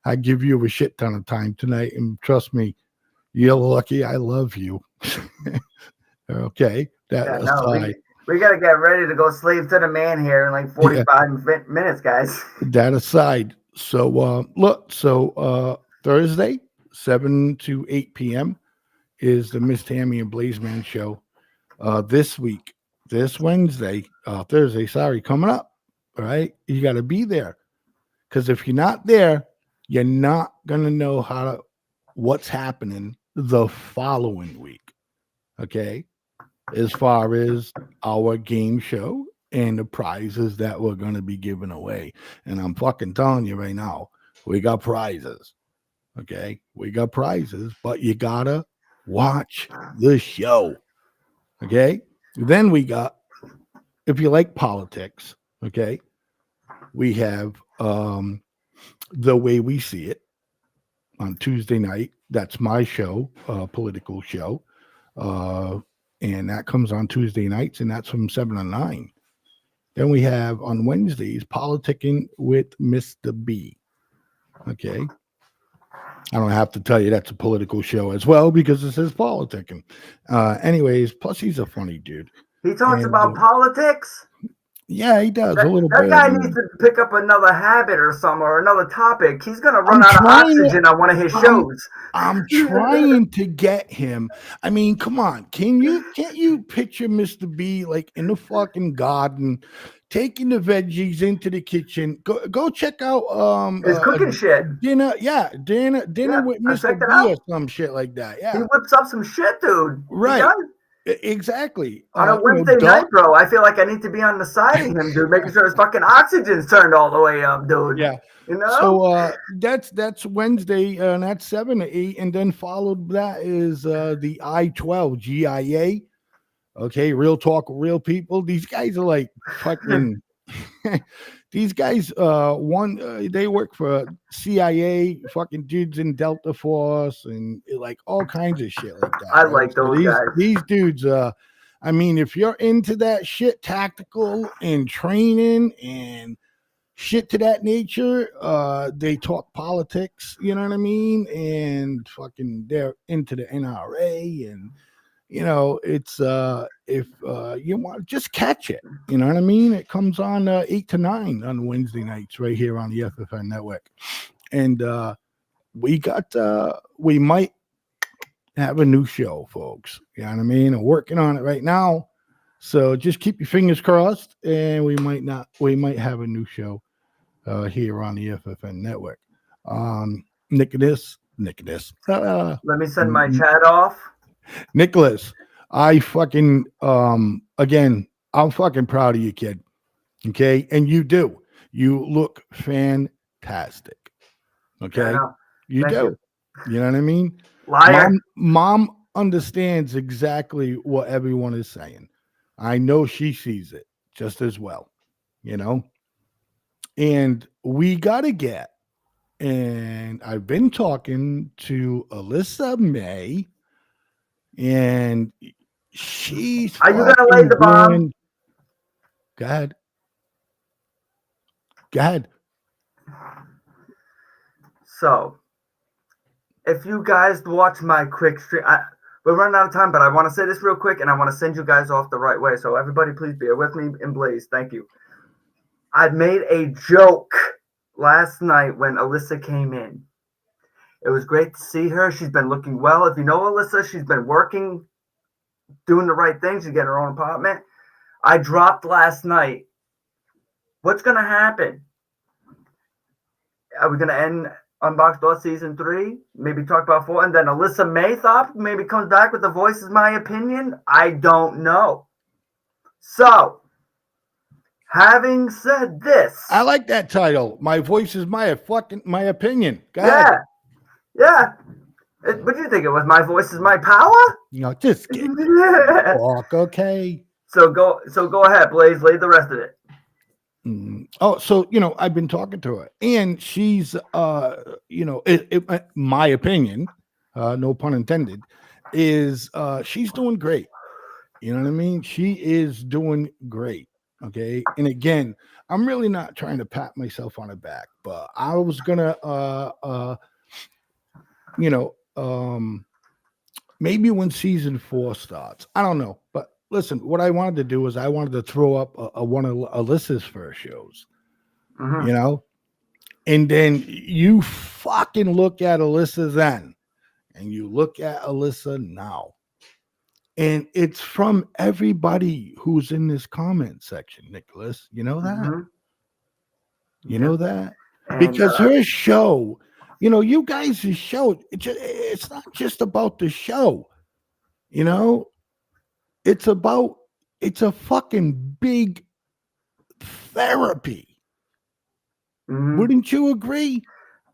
I give you a shit ton of time tonight, and trust me, you're lucky. I love you. Okay, that aside, we got to get ready to go slave to the man here in like 45 minutes, guys. That aside, so look, so Thursday, 7 to 8 p.m. is the Miss Tammy and Blazeman show. This week, this Wednesday, Thursday, sorry, coming up. All right, you got to be there, because if you're not there, you're not gonna know what's happening the following week. Okay, as far as our game show and the prizes that we're gonna be giving away, and I'm fucking telling you right now, we got prizes. Okay, we got prizes, but you gotta watch the show. Okay, then we got, if you like politics, okay, we have The Way We See It on Tuesday night. That's my show, political show. And that comes on Tuesday nights, and that's from 7 to 9. Then we have on Wednesdays, Politicking with Mr. B. Okay. I don't have to tell you that's a political show as well because it says politicking. Anyways, plus he's a funny dude. He talks And, about politics. Yeah, he does a little That bit. guy needs to pick up another habit or something or another topic. He's gonna run I'm out of trying to- oxygen on one of his shows. I'm trying to get him. I mean, come on. Can't you picture Mr. B like in the fucking garden, taking the veggies into the kitchen? Go check out His cooking shit. dinner. Yeah, dinner Yeah, with I Mr. checked it B or out. some shit like that. He Yeah, whips up some shit, dude. He right. does. Exactly. On a Wednesday night, bro, I feel like I need to be on the side of him, dude, making sure his fucking oxygen's turned all the way up, dude. Yeah. You know? So that's Wednesday, and that's 7 to 8, and then followed that is the I-12 GIA. Okay, real talk, real people. These guys are like fucking. These guys, they work for CIA, fucking dudes in Delta Force, and like all kinds of shit like that. I right? like those guys. These dudes. I mean, if you're into that shit, tactical and training and shit to that nature, they talk politics. You know what I mean? And fucking, they're into the NRA and. You know, it's if you want, just catch it. You know what I mean? It comes on 8 to 9 on Wednesday nights right here on the FFN network. And we might have a new show, folks. You know what I mean? I'm working on it right now. So just keep your fingers crossed, and we might have a new show here on the FFN network. Nicholas. Let me send my chat off. Nicholas, I fucking again, I'm fucking proud of you, kid. Okay, and you do. You look fantastic. Okay, you do. You know what I mean? Liar. Mom understands exactly what everyone is saying. I know she sees it just as well. You know, and we gotta get. And I've been talking to Alyssa May. And she's. Are you gonna lay the bomb? Go ahead. Go ahead. So, if you guys watch my quick stream, we're running out of time, but I want to say this real quick, and I want to send you guys off the right way. So, everybody, please bear with me and Blaze. Thank you. I made a joke last night when Alyssa came in. It was great to see her. She's been looking well. If you know Alyssa, she's been working, doing the right things. She's getting her own apartment. I dropped last night. What's going to happen? Are we going to end Unboxed Season 3? Maybe talk about 4? And then Alyssa Maythop maybe comes back with The Voice is My Opinion? I don't know. So, having said this. I like that title. My voice is my opinion. Go ahead. Yeah. What do you think it was? My voice is my power? No, just kidding. Walk, okay. So go ahead, Blaze. Lay the rest of it. Oh, so I've been talking to her, and she's my opinion, no pun intended, is she's doing great. You know what I mean? She is doing great. Okay. And again, I'm really not trying to pat myself on the back, but I was gonna maybe when season 4 starts, I don't know. But listen, what I wanted to do is I wanted to throw up one of Alyssa's first shows, and then you fucking look at Alyssa then, and you look at Alyssa now, and it's from everybody who's in this comment section, Nicholas. You know that? Mm-hmm. You know that? Because her show, you guys' show, it's not just about the show, it's a fucking big therapy. Mm-hmm. Wouldn't you agree?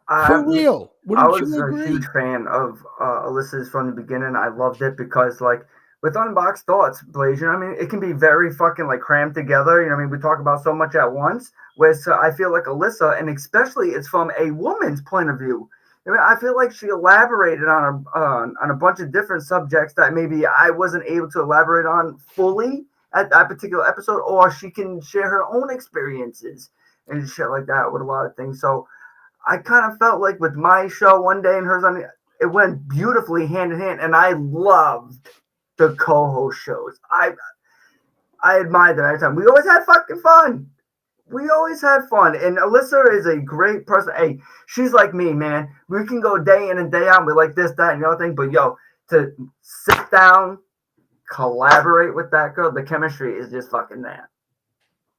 For real. I Wouldn't was you a agree? huge fan of Alyssa's from the beginning. I loved it because, like, with Unboxed Thoughts, Blaze, you know what I mean? It can be very fucking, like, crammed together. You know what I mean? We talk about so much at once. Where I feel like Alyssa, and especially it's from a woman's point of view. I mean, I feel like she elaborated on a bunch of different subjects that maybe I wasn't able to elaborate on fully at that particular episode, or she can share her own experiences and shit like that with a lot of things. So I kind of felt like with my show one day and hers on it went beautifully hand in hand, and I loved the co-host shows. I admired them every time. We always had fucking fun. We always had fun. And Alyssa is a great person. Hey, she's like me, man. We can go day in and day out. We like this, that, and the other thing. But yo, to sit down, collaborate with that girl, the chemistry is just fucking there.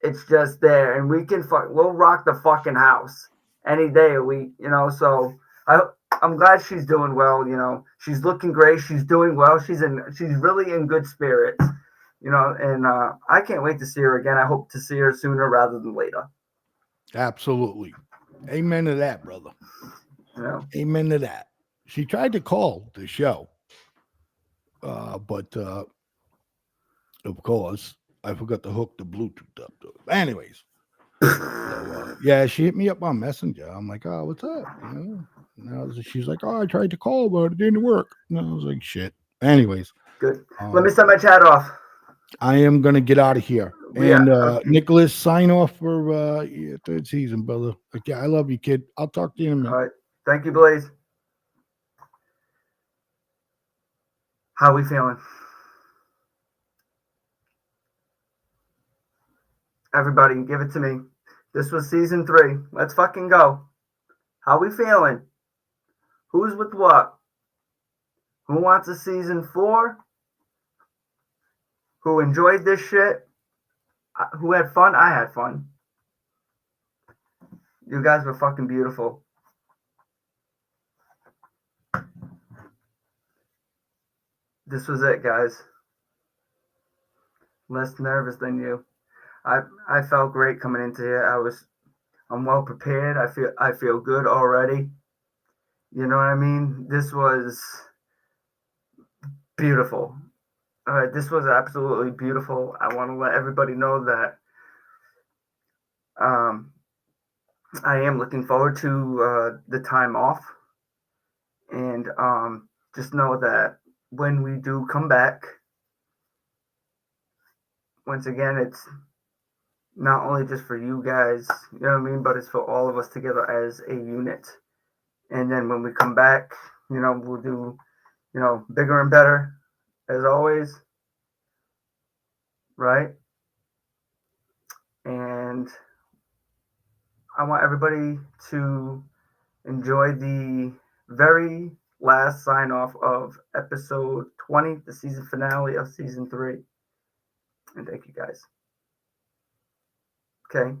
It's just there. And we'll rock the fucking house any day of the week, you know. So I'm glad she's doing well, you know. She's looking great. She's doing well. She's really in good spirits. You know, and I can't wait to see her again. I hope to see her sooner rather than later. Absolutely. Amen to that, brother. You know? Amen to that. She tried to call the show, but of course, I forgot to hook the Bluetooth up to it. Anyways, so, yeah, she hit me up on Messenger. I'm like, oh, what's up? You know? She's like, oh, I tried to call, but it didn't work. And I was like, shit. Anyways. Good. Let me send my chat off. I am going to get out of here. Yeah, And okay. Nicholas, sign off for third season, brother. Okay, I love you, kid. I'll talk to you in a minute. All right. Thank you, Blaze. How we feeling? Everybody, give it to me. This was season 3. Let's fucking go. How we feeling? Who's with what? Who wants a season 4? Who enjoyed this shit? Who had fun? I had fun. You guys were fucking beautiful. This was it, guys. Less nervous than you. I felt great coming into here. I'm well prepared. I feel good already. You know what I mean? This was beautiful. This was absolutely beautiful. I want to let everybody know that I am looking forward to the time off, and just know that when we do come back, once again, it's not only just for you guys, you know what I mean, but it's for all of us together as a unit. And then when we come back, you know, we'll do, you know, bigger and better as always, right? And I want everybody to enjoy the very last sign off of episode 20, the season finale of season 3. And thank you guys. Okay.